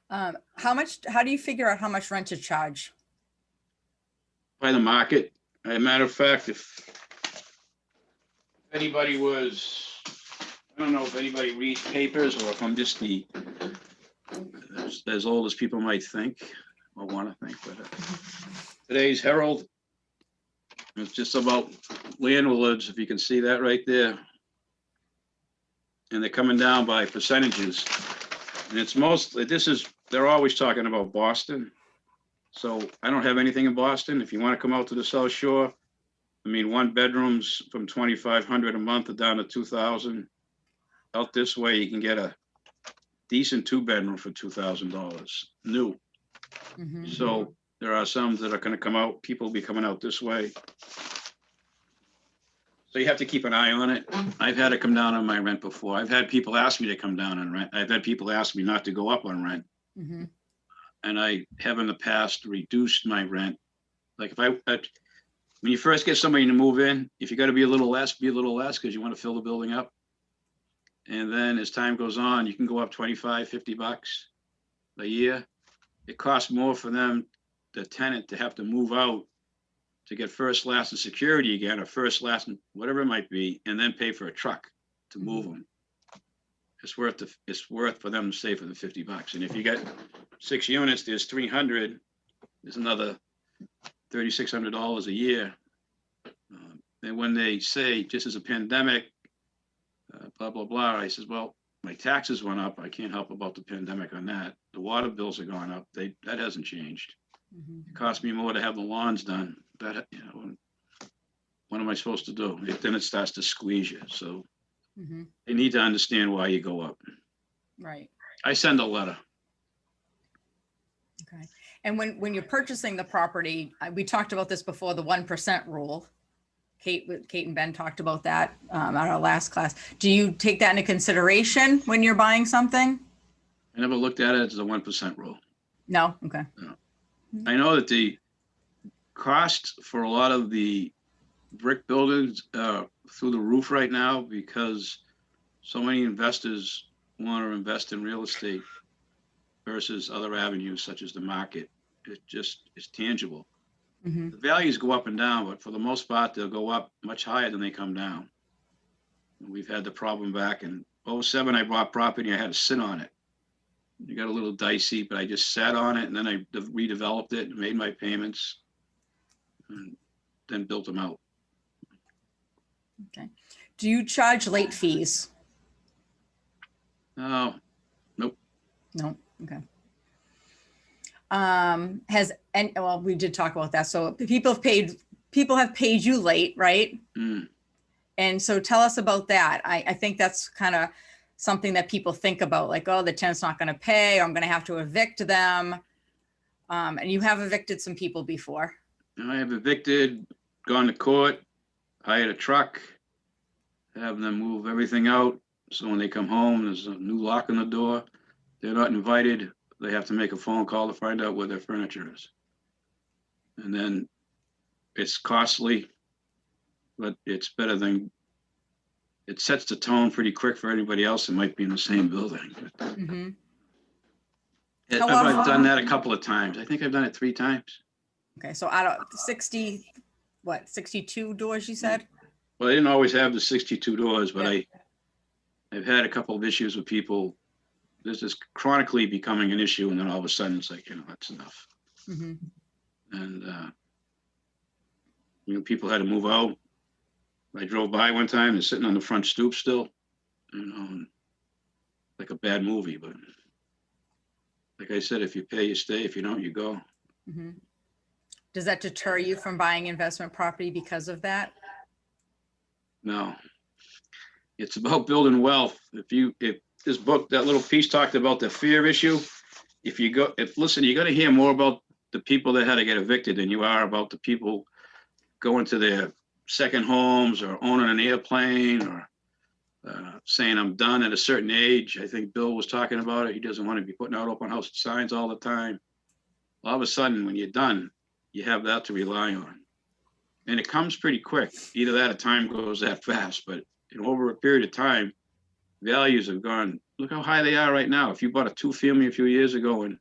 How do you figure out how much rent to charge? By the market. As a matter of fact, if anybody was, I don't know if anybody reads papers or if I'm just as old as people might think or want to think, but today's Herald, it's just about landlords, if you can see that right there. And they're coming down by percentages. And it's mostly, they're always talking about Boston. So I don't have anything in Boston. If you want to come out to the South Shore, I mean, 1 bedrooms from $2,500 a month down to $2,000. Out this way, you can get a decent 2-bedroom for $2,000 new. Mhm. So there are some that are going to come out. People will be coming out this way. So you have to keep an eye on it. I've had to come down on my rent before. I've had people ask me to come down on rent. I've had people ask me not to go up on rent. Mhm. And I have in the past reduced my rent. Like when you first get somebody to move in, if you got to be a little less, be a little less because you want to fill the building up. And then as time goes on, you can go up 25, $50 a year. It costs more for them, the tenant, to have to move out to get first, last, and security again, or first, last, and whatever it might be, and then pay for a truck to move them. It's worth for them to stay for the $50. And if you get 6 units, there's 300. There's another $3,600 a year. And when they say, just as a pandemic, blah, blah, blah, I says, well, my taxes went up. I can't help about the pandemic on that. The water bills are gone up. That hasn't changed. Mhm. It cost me more to have the lawns done. That, you know, what am I supposed to do? Then it starts to squeeze you. So Mhm. they need to understand why you go up. Right. I send a letter. Okay. And when you're purchasing the property, we talked about this before, the 1% rule. Kate and Ben talked about that at our last class. Do you take that into consideration when you're buying something? I never looked at it as a 1% rule. No? Okay. I know that the cost for a lot of the brick buildings through the roof right now because so many investors want to invest in real estate versus other avenues such as the market. It's tangible. Mhm. The values go up and down, but for the most part, they'll go up much higher than they come down. And we've had the problem back in 2007. I bought property, I had to sit on it. It got a little dicey, but I just sat on it and then I redeveloped it and made my payments and then built them out. Okay. Do you charge late fees? Oh, nope. No? Okay. Well, we did talk about that. So people have paid you late, right? Mm. And so tell us about that. I think that's kind of something that people think about, like, oh, the tenant's not going to pay, or I'm going to have to evict them. And you have evicted some people before. And I have evicted, gone to court, hired a truck, have them move everything out. So when they come home, there's a new lock on the door. They're not invited. They have to make a phone call to find out where their furniture is. And then it's costly, but it's better than, it sets the tone pretty quick for anybody else that might be in the same building. Mm-hmm. I've done that a couple of times. I think I've done it 3 times. Okay, so out of 62 doors you said? Well, I didn't always have the 62 doors, but I've had a couple of issues with people. This is chronically becoming an issue, and then all of a sudden it's like, that's enough. Mm-hmm. And You know, people had to move out. I drove by one time, they're sitting on the front stoop still, you know, and like a bad movie, but like I said, if you pay, you stay. If you don't, you go. Mhm. Does that deter you from buying investment property because of that? No. It's about building wealth. If this book, that little piece talked about the fear issue, listen, you're gonna hear more about the people that had to get evicted than you are about the people going to their second homes or owning an airplane or saying I'm done at a certain age. I think Bill was talking about it. He doesn't want to be putting out open house signs all the time. All of a sudden, when you're done, you have that to rely on. And it comes pretty quick. Either that or time goes that fast, but over a period of time, values have gone, look how high they are right now. If you bought a 2-family a few years ago and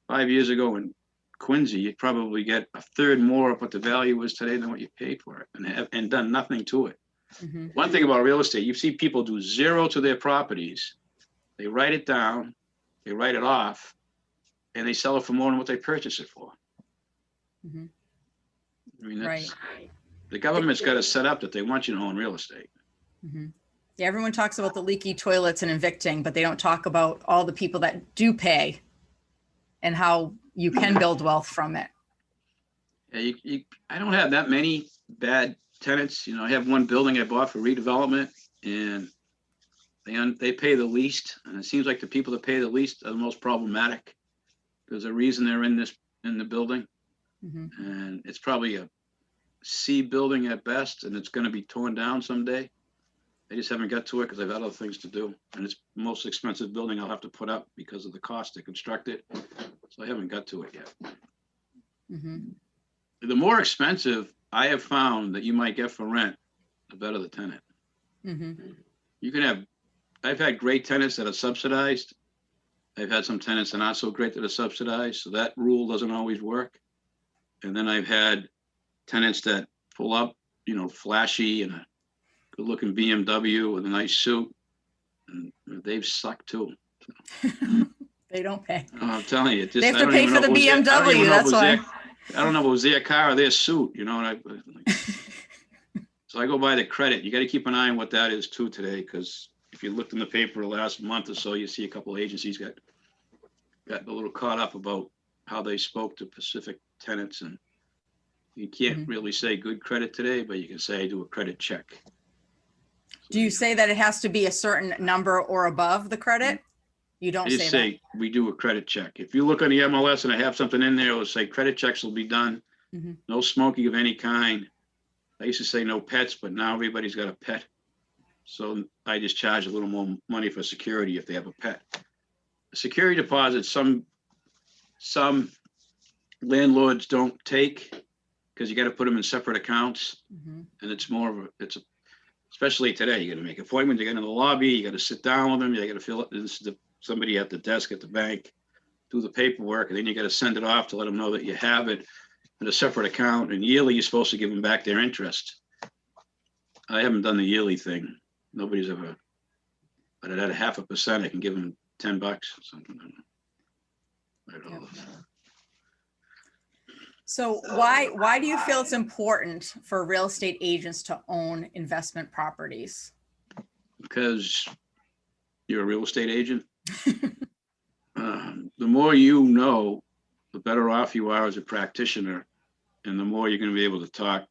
5 years ago in Quincy, you'd probably get a third more of what the value is today than what you paid for it and done nothing to it. Mhm. One thing about real estate, you see people do zero to their properties. They write it down, they write it off, and they sell it for more than what they purchased it for. Mhm. I mean, Right. the government's got it set up that they want you to own real estate. Mhm. Yeah, everyone talks about the leaky toilets and evicting, but they don't talk about all the people that do pay and how you can build wealth from it. Yeah, I don't have that many bad tenants. You know, I have one building I bought for redevelopment, and they pay the least. And it seems like the people that pay the least are the most problematic. There's a reason they're in the building, Mhm. and it's probably a C building at best, and it's going to be torn down someday. I just haven't got to it because I've had other things to do, and it's the most expensive building I'll have to put up because of the cost to construct it. So I haven't got to it yet. Mhm. The more expensive I have found that you might get for rent, the better the tenant. Mhm. I've had great tenants that are subsidized. I've had some tenants that are not so great that are subsidized, so that rule doesn't always work. And then I've had tenants that pull up, you know, flashy and a good-looking BMW with a nice suit, and they've sucked too. They don't pay. I'm telling you, They have to pay for the BMW, that's why. I don't know if it was their car or their suit, you know. So I go by the credit. You got to keep an eye on what that is too today, because if you looked in the paper the last month or so, you see a couple of agencies got a little caught up about how they spoke to Pacific tenants, and you can't really say good credit today, but you can say do a credit check. Do you say that it has to be a certain number or above the credit? You I don't just say say we do a credit check. If you look on the MLS and I have something in there, it'll say credit checks will be done. Mhm. No smoking of any kind. I used to say no pets, but now everybody's got a pet. So I just charge a little more money for security if they have a pet. Security deposits, some landlords don't take because you got to put them in separate accounts. Mhm. And it's more of especially today, you got to make appointments, you got in the lobby, you got to sit down with them, you got to fill it. Somebody at the desk at the bank, do the paperwork, and then you got to send it off to let them know that you have it in a separate account. And yearly, you're supposed to give them back their interest. I haven't done the yearly thing. Nobody's ever, but at 0.5%, I can give them $10 or something. I don't know. So why do you feel it's important for real estate agents to own investment properties? Because you're a real estate agent. The more you know, the better off you are as a practitioner, and the more you're going to be able to talk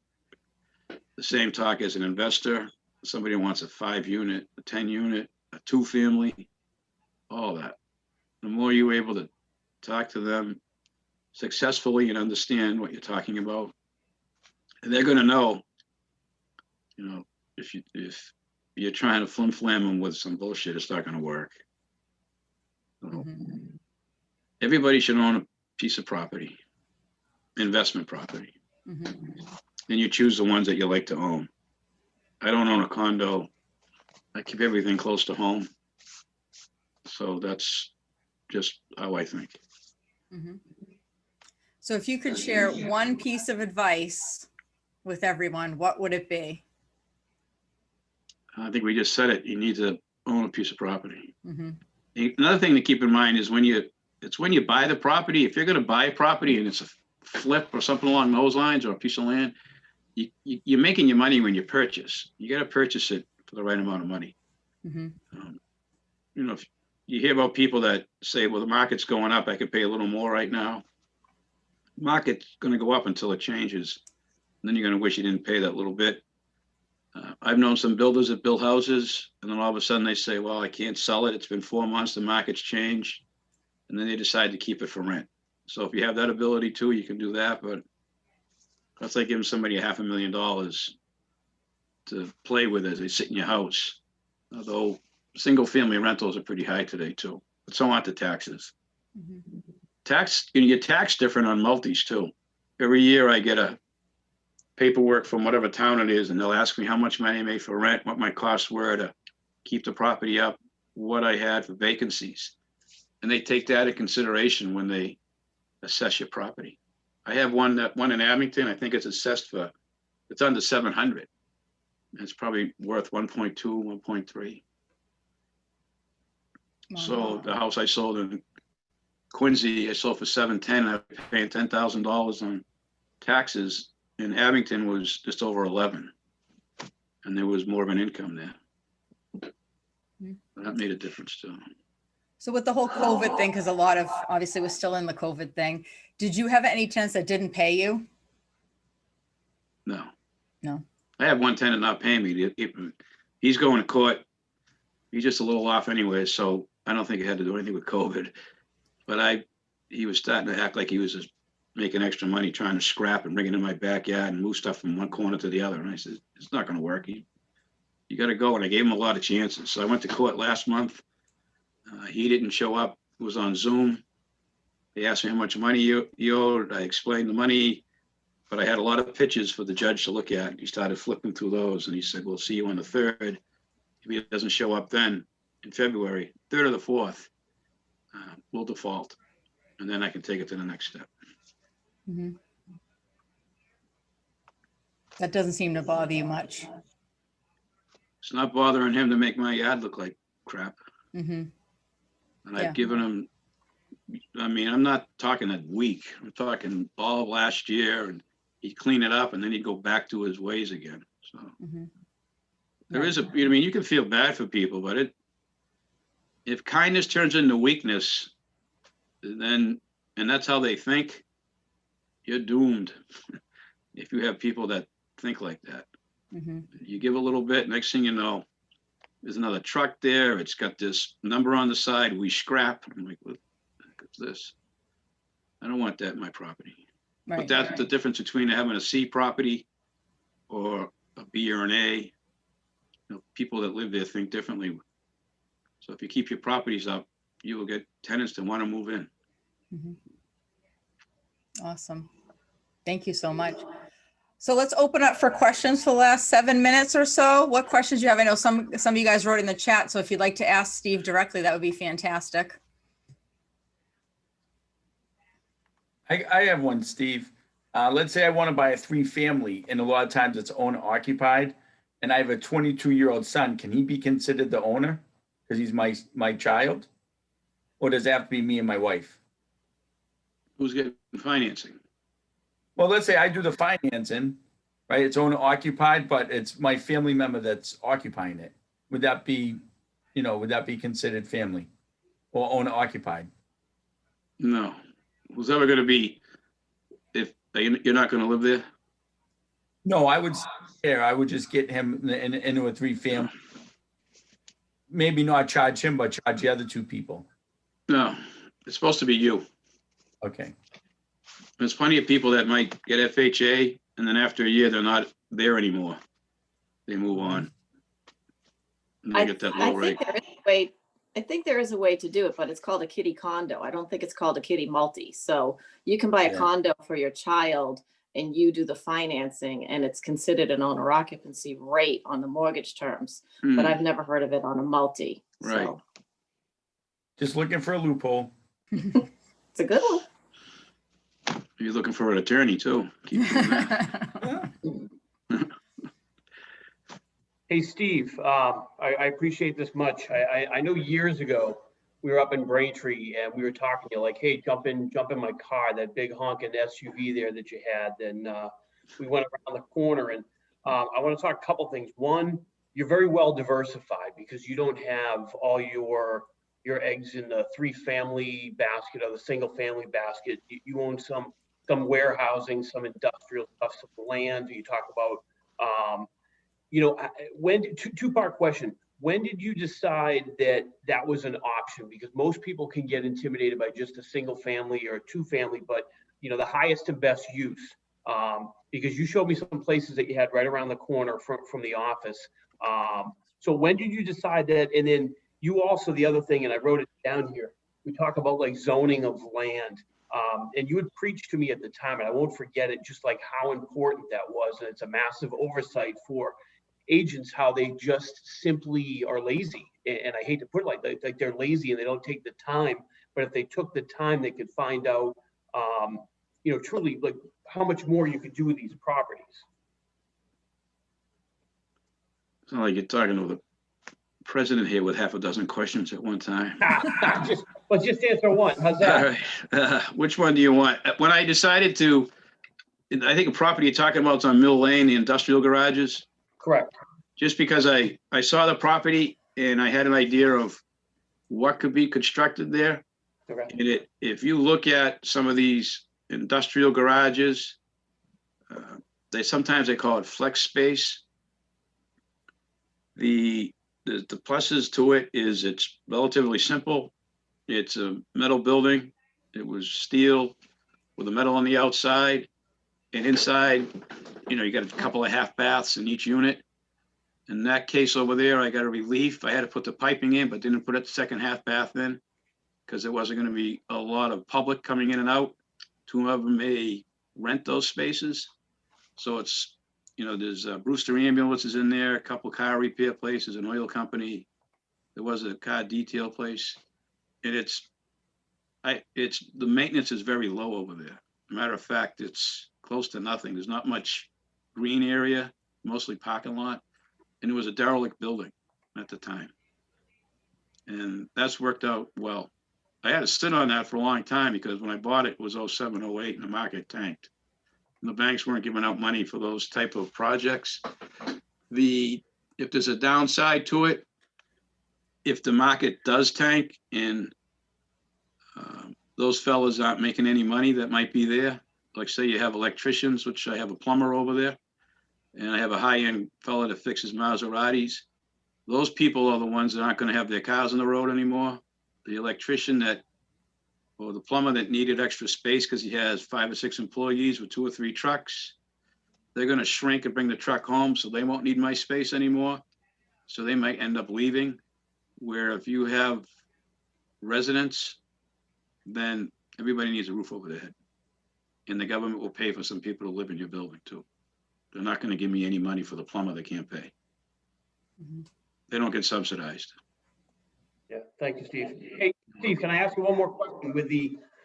the same talk as an investor, somebody who wants a 5-unit, a 10-unit, a 2-family, all that. The more you're able to talk to them successfully and understand what you're talking about, and they're going to know, you know, if you're trying to flim-flam them with some bullshit, it's not going to work. So, Mhm. everybody should own a piece of property, investment property, Mhm. and you choose the ones that you like to own. I don't own a condo. I keep everything close to home. So that's just how I think. Mhm. So if you could share one piece of advice with everyone, what would it be? I think we just said it. You need to own a piece of property. Mhm. Another thing to keep in mind is when you buy the property, if you're going to buy a property and it's a flip or something along those lines or a piece of land, you're making your money when you purchase. You got to purchase it for the right amount of money. Mhm. You know, if you hear about people that say, well, the market's going up, I could pay a little more right now. Market's going to go up until it changes. And then you're going to wish you didn't pay that little bit. I've known some builders that build houses, and then all of a sudden they say, well, I can't sell it. It's been 4 months, the market's changed. And then they decide to keep it for rent. So if you have that ability too, you can do that. But that's like giving somebody $500,000 to play with as they sit in your house. Although single family rentals are pretty high today too, but so aren't the taxes. Mhm. You get taxed different on multis too. Every year I get a paperwork from whatever town it is, and they'll ask me how much money I made for rent, what my costs were to keep the property up, what I had for vacancies. And they take that into consideration when they assess your property. I have one in Abington, I think it's assessed for, it's under 700. It's probably worth 1.2, 1.3. So the house I sold in Quincy, I sold for 710, and I was paying $10,000 on taxes. In Abington was just over 11, and there was more of an income there. That made a difference too. So with the whole COVID thing, because a lot of, obviously we're still in the COVID thing, did you have any tenants that didn't pay you? No. No. I have one tenant not paying me. He's going to court. He's just a little off anyway, so I don't think it had to do anything with COVID. But he was starting to act like he was just making extra money, trying to scrap and bring it in my backyard and move stuff from one corner to the other. And I said, it's not going to work. You got to go. And I gave him a lot of chances. So I went to court last month. He didn't show up. It was on Zoom. They asked me how much money you owed. I explained the money, but I had a lot of pictures for the judge to look at. He started flipping through those, and he said, we'll see you on the 3rd. If he doesn't show up then, in February, 3rd or the 4th, we'll default. And then I can take it to the next step. Mhm. That doesn't seem to bother you much. It's not bothering him to make my yard look like crap. Mhm. And Yeah. I've given him, I mean, I'm not talking a week. I'm talking all of last year, and he'd clean it up and then he'd go back to his ways again. So Mhm. there is you can feel bad for people, but if kindness turns into weakness, then, and that's how they think, you're doomed. If you have people that think like that, Mhm. you give a little bit, next thing you know, there's another truck there. It's got this number on the side. We scrap. I'm like, what the heck is this? I don't want that in my property. Right. But that's the difference between having a C property or a B or an A. You know, people that live there think differently. So if you keep your properties up, you will get tenants that want to move in. Mhm. Awesome. Thank you so much. So let's open up for questions for the last 7 minutes or so. What questions do you have? I know some of you guys wrote in the chat, so if you'd like to ask Steve directly, that would be fantastic. I have one, Steve. Let's say I want to buy a 3-family, and a lot of times it's owner occupied, and I have a 22-year-old son. Can he be considered the owner because he's my child? Or does it have to be me and my wife? Who's getting financing? Well, let's say I do the financing, right? It's owner occupied, but it's my family member that's occupying it. Would that be considered family or owner occupied? No. Who's ever going to be, if you're not going to live there? No, I would just get him into a 3-family. Maybe not charge him, but charge the other 2 people. No, it's supposed to be you. Okay. There's plenty of people that might get FHA, and then after a year, they're not there anymore. They move on. And they get that low rate. I think there is a way to do it, but it's called a kitty condo. I don't think it's called a kitty multi. So you can buy a condo for your child and you do the financing, and it's considered an owner occupancy rate on the mortgage terms. But I've never heard of it on a multi. Right. So Just looking for a loophole. it's a good one. You're looking for an attorney too. Keep doing that. Hey, Steve, I appreciate this much. I know years ago, we were up in Braintree and we were talking to you like, hey, jump in my car, that big honking SUV there that you had. And we went around the corner, and I want to talk a couple things. One, you're very well diversified because you don't have all your eggs in the 3-family basket or the single-family basket. You own some warehousing, some industrial stuff, some land. You talk about, two-part question. When did you decide that that was an option? Because most people can get intimidated by just a single family or a 2-family, but the highest and best use. Because you showed me some places that you had right around the corner from the office. So when did you decide that? And then you also, the other thing, and I wrote it down here, we talk about like zoning of land. And you would preach to me at the time, and I won't forget it, just like how important that was. And it's a massive oversight for agents, how they just simply are lazy. And I hate to put it like they're lazy and they don't take the time. But if they took the time, they could find out, truly like how much more you could do with these properties. It's not like you're talking to the president here with half a dozen questions at one time. Let's just answer one. How's All that? right. Which one do you want? When I decided to, I think a property you're talking about is on Mill Lane, the industrial garages. Correct. Just because I saw the property and I had an idea of what could be constructed there. Okay. And if you look at some of these industrial garages, sometimes they call it flex space. The pluses to it is it's relatively simple. It's a metal building. It was steel with the metal on the outside, and inside, you got a couple of half baths in each unit. In that case over there, I got a relief. I had to put the piping in, but didn't put the second half bath in because there wasn't going to be a lot of public coming in and out. Two of them may rent those spaces. So it's, there's Brewster ambulances in there, a couple car repair places, an oil company. There was a car detail place. And the maintenance is very low over there. Matter of fact, it's close to nothing. There's not much green area, mostly parking lot. And it was a derelict building at the time. And that's worked out well. I had to sit on that for a long time because when I bought it, it was 07, 08, and the market tanked. And the banks weren't giving out money for those type of projects. If there's a downside to it, if the market does tank and those fellas aren't making any money that might be there, like say you have electricians, which I have a plumber over there, and I have a high-end fella that fixes Maseratis. Those people are the ones that aren't going to have their cars on the road anymore. The electrician or the plumber that needed extra space because he has 5 or 6 employees with 2 or 3 trucks, they're going to shrink and bring the truck home, so they won't need my space anymore. So they might end up leaving. Where if you have residents, then everybody needs a roof over their head. And the government will pay for some people to live in your building too. They're not going to give me any money for the plumber they can't pay. Mhm. They don't get subsidized. Yeah. Thank you, Steve. Hey, Steve, can I ask you one more question with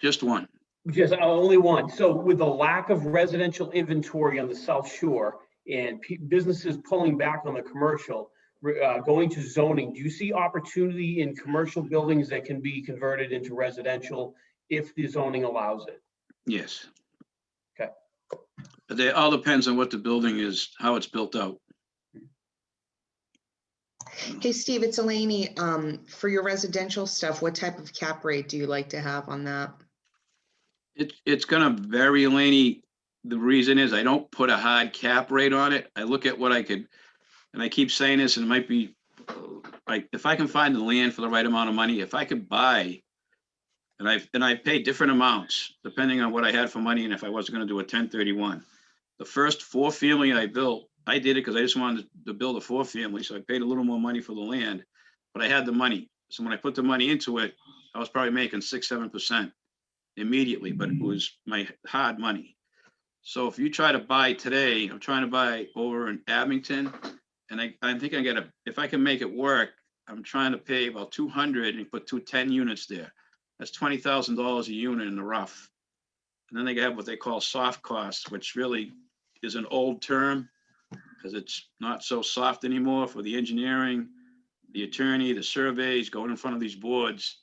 Just one. just only one. So with the lack of residential inventory on the South Shore and businesses pulling back on the commercial, going to zoning, do you see opportunity in commercial buildings that can be converted into residential if the zoning allows it? Yes. Okay. But it all depends on what the building is, how it's built out. Hey, Steve, it's Eleni. For your residential stuff, what type of cap rate do you like to have on that? It's gonna vary, Eleni. The reason is I don't put a hard cap rate on it. I look at what I could, and I keep saying this, and it might be like, if I can find the land for the right amount of money, if I could buy, and I paid different amounts depending on what I had for money and if I wasn't gonna do a 1031. The first 4-family I built, I did it because I just wanted to build a 4-family, so I paid a little more money for the land, but I had the money. So when I put the money into it, I was probably making 6-7% immediately, but it was my hard money. So if you try to buy today, I'm trying to buy over in Abington, and I think if I can make it work, I'm trying to pay about 200 and put 10 units there. That's $20,000 a unit in the rough. And then they have what they call soft costs, which really is an old term because it's not so soft anymore for the engineering, the attorney, the surveys, going in front of these boards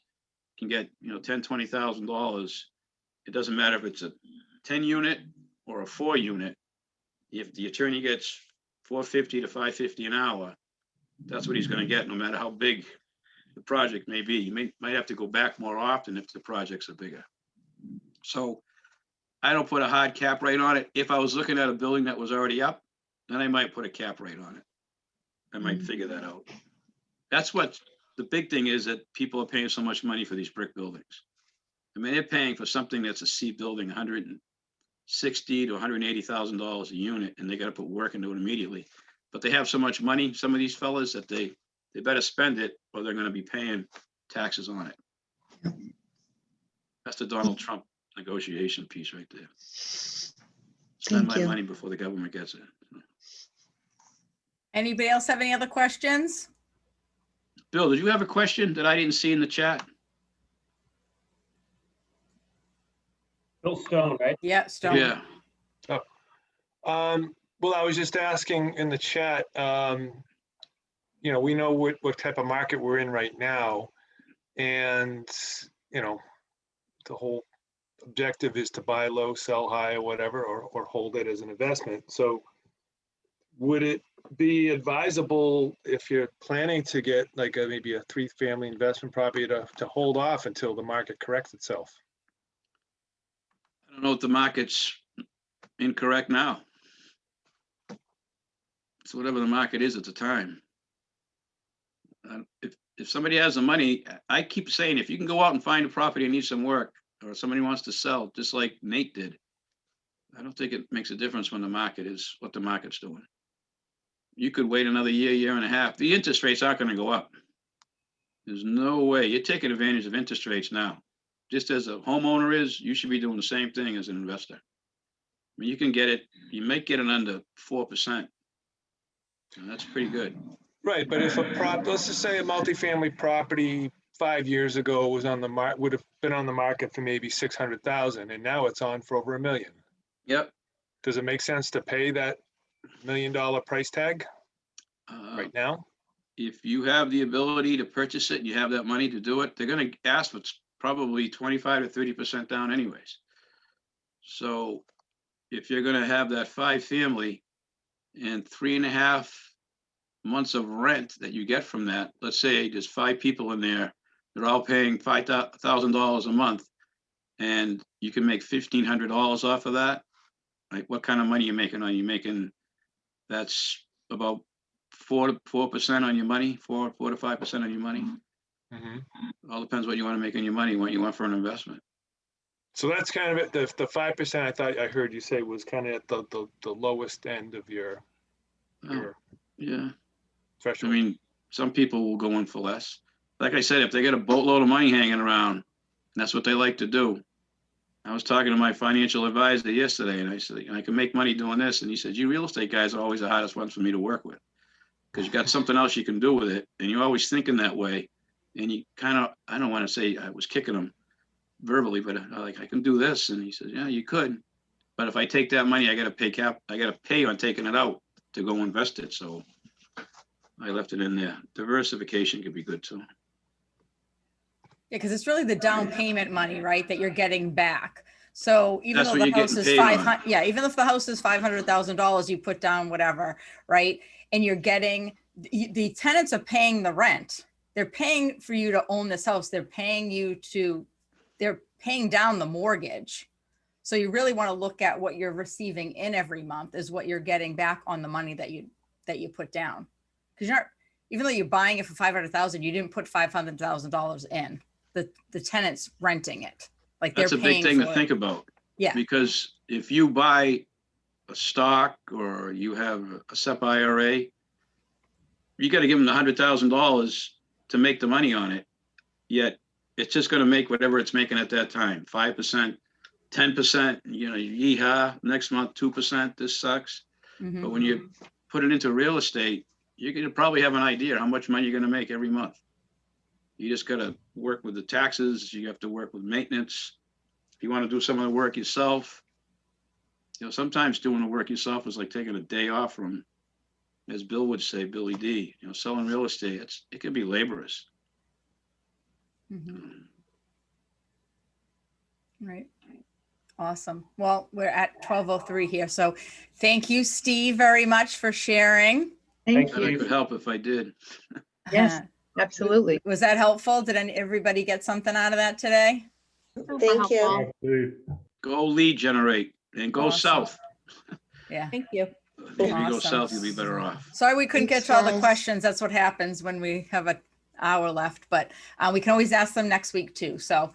can get, $10,000, $20,000. It doesn't matter if it's a 10 unit or a 4 unit. If the attorney gets $450 to $550 an hour, that's what he's gonna get, no matter how big the project may be. You might have to go back more often if the projects are bigger. So I don't put a hard cap rate on it. If I was looking at a building that was already up, then I might put a cap rate on it. I might figure that out. That's what the big thing is, that people are paying so much money for these brick buildings. I mean, they're paying for something that's a C building, $160,000 to $180,000 a unit, and they got to put work into it immediately. But they have so much money, some of these fellas, that they better spend it, or they're going to be paying taxes on it. That's the Donald Trump negotiation piece right there. Spend my money before the government gets it. Anybody else have any other questions? Bill, did you have a question that I didn't see in the chat? Bill Stone, right? Yeah, Stone. Yeah. Well, I was just asking in the chat, you know, we know what type of market we're in right now. And, you know, the whole objective is to buy low, sell high, or whatever, or hold it as an investment. So would it be advisable, if you're planning to get like maybe a 3-family investment property, to hold off until the market corrects itself? I don't know if the market's incorrect now. So whatever the market is at the time. If somebody has the money, I keep saying, if you can go out and find a property and need some work, or somebody wants to sell, just like Nate did, I don't think it makes a difference when the market is what the market's doing. You could wait another year, year and a half. The interest rates aren't going to go up. There's no way. You're taking advantage of interest rates now. Just as a homeowner is, you should be doing the same thing as an investor. I mean, you can get it, you might get it under 4%. And that's pretty good. Right, but if let's just say a multifamily property 5 years ago was on the would have been on the market for maybe 600,000, and now it's on for over $1 million. Yep. Does it make sense to pay that $1 million price tag right now? If you have the ability to purchase it and you have that money to do it, they're going to ask for probably 25 to 30% down anyways. So if you're going to have that 5-family and 3.5 months of rent that you get from that, let's say there's 5 people in there, they're all paying $5,000 a month, and you can make $1,500 off of that. Like, what kind of money are you making? Are you making, that's about 4% on your money, 4 to 5% on your money. All depends what you want to make on your money, what you want for an investment. So that's kind of it. The 5% I thought I heard you say was kind of at the lowest end of your Yeah. threshold. I mean, some people will go in for less. Like I said, if they get a boatload of money hanging around, that's what they like to do. I was talking to my financial advisor yesterday, and I said, I can make money doing this. And he said, you real estate guys are always the hardest ones for me to work with, because you got something else you can do with it. And you're always thinking that way. And you kind of, I don't want to say I was kicking him verbally, but I can do this. And he said, yeah, you could. But if I take that money, I got to pay on taking it out to go invest it. So I left it in there. Diversification could be good too. Yeah, because it's really the down payment money, right, that you're getting back. So even That's though what the you're house getting is paid on. 500, yeah, even if the house is $500,000, you put down whatever, right? And you're getting, the tenants are paying the rent. They're paying for you to own this house. They're paying down the mortgage. So you really want to look at what you're receiving in every month is what you're getting back on the money that you put down. Because you're not, even though you're buying it for $500,000, you didn't put $500,000 in. The tenant's renting it. Like That's a big thing to think about. Yeah. Because if you buy a stock or you have a SEP IRA, you got to give them the $100,000 to make the money on it. Yet it's just going to make whatever it's making at that time, 5%, 10%, yeehaw, next month, 2%, this sucks. Mm-hmm. But when you put it into real estate, you're going to probably have an idea how much money you're going to make every month. You just got to work with the taxes. You have to work with maintenance. If you want to do some of the work yourself, sometimes doing the work yourself is like taking a day off from, as Bill would say, Billy D, selling real estate. It can be laborious. Mm-hmm. Right. Awesome. Well, we're at 12:03 here. So thank you, Steve, very much for sharing. Thank That I you. could help if I did. Yes. Absolutely. Was that helpful? Did everybody get something out of that today? Thank you. Go lead generate and go Awesome. south. Yeah. Thank you. If you go Awesome. south, you'll be better off. Sorry we couldn't get Thanks, to all the guys. questions. That's what happens when we have an hour left, but we can always ask them next week too. So,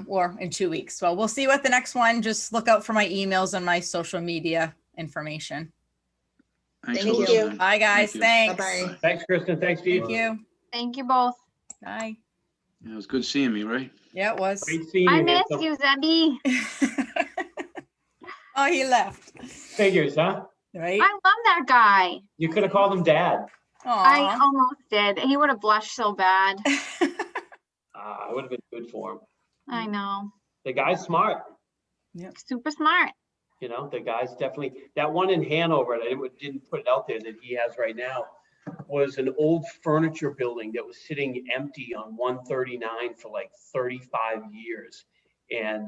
or in 2 weeks. So we'll see you at the next one. Just look out for my emails and my social media information. Thanks Thank for you. listening. Bye, guys. Thank you. Thanks. Bye-bye. Thanks, Kristen. Thanks, Steve. Thank you. Thank you both. Bye. Yeah, it was good seeing me, right? Yeah, it was. Great seeing I you. miss handsome. you, Zebby. Oh, he left. Figures, huh? Right? I love that guy. You could have called him Dad. I Aw. almost did. He would have blushed so bad. It would have been good for him. I know. The guy's smart. Super smart. You know, the guy's definitely, that one in Hanover, and I didn't put it out there, that he has right now, was an old furniture building that was sitting empty on 139 for like 35 years. And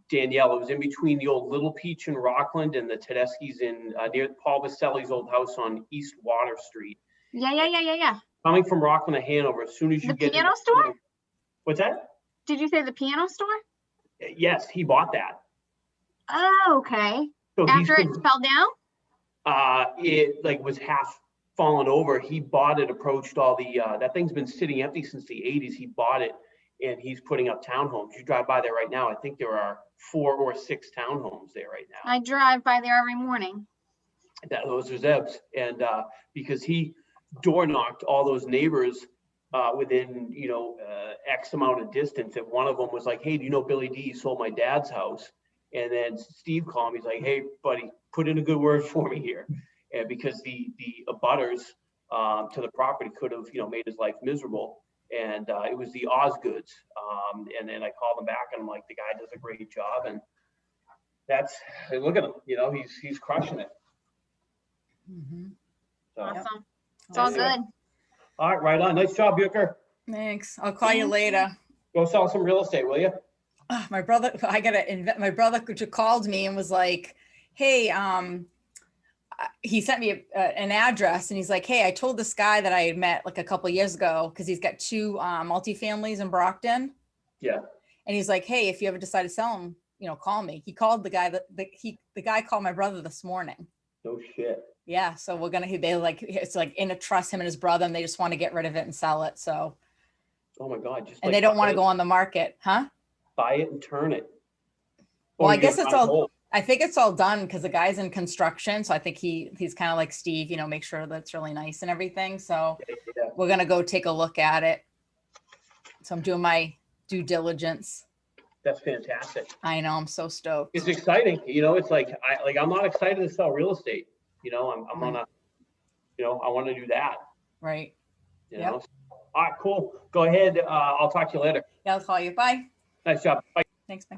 Danielle, it was in between the old Little Peach in Rockland and the Tedeschi's in near Paul Vaselli's old house on East Water Street. Yeah. Coming from Rockland to Hanover, as soon as you The get piano into- store? What's that? Did you say the piano store? Yes, he bought that. Oh, okay. So he's After it been- fell down? it like was half fallen over. He bought it, approached all the, that thing's been sitting empty since the 80s. He bought it and he's putting up townhomes. You drive by there right now, I think there are 4 or 6 townhomes there right now. I drive by there every morning. Those are Zeb's. And because he door knocked all those neighbors within, X amount of distance. And one of them was like, hey, do you know Billy D sold my dad's house? And then Steve called me, he's like, hey, buddy, put in a good word for me here. And because the abutters to the property could have, made his life miserable. And it was the Osgoods. And then I called him back and I'm like, the guy does a great job. And look at him, he's crushing it. Mhm. So, Awesome. It's all good. all right on. Nice job, Bucher. Thanks. I'll call you later. Go sell some real estate, will you? My brother, my brother called me and was like, hey, he sent me an address and he's like, hey, I told this guy that I had met like a couple of years ago, because he's got 2 multifamilies in Brockton. Yeah. And he's like, hey, if you ever decide to sell them, call me. He called the guy the guy called my brother this morning. No shit. Yeah. So it's like in a trust, him and his brother, and they just want to get rid of it and sell it. So, Oh my God. Just and like they don't buy want to it- go on the market, huh? Buy it and turn it. Well, Or I you guess get it's on all, hold. I think it's all done because the guy's in construction. So I think he's kind of like Steve, make sure that's really nice and everything. So Yeah. we're going to go take a look at it. So I'm doing my due diligence. That's fantastic. I know, I'm so stoked. It's exciting. It's like, I'm not excited to sell real estate. I'm on a, I want to do that, Right. you Yep. know? All right, cool. Go ahead. I'll talk to you later. Yeah, I'll call you. Bye. Nice job. Bye. Thanks. Bye.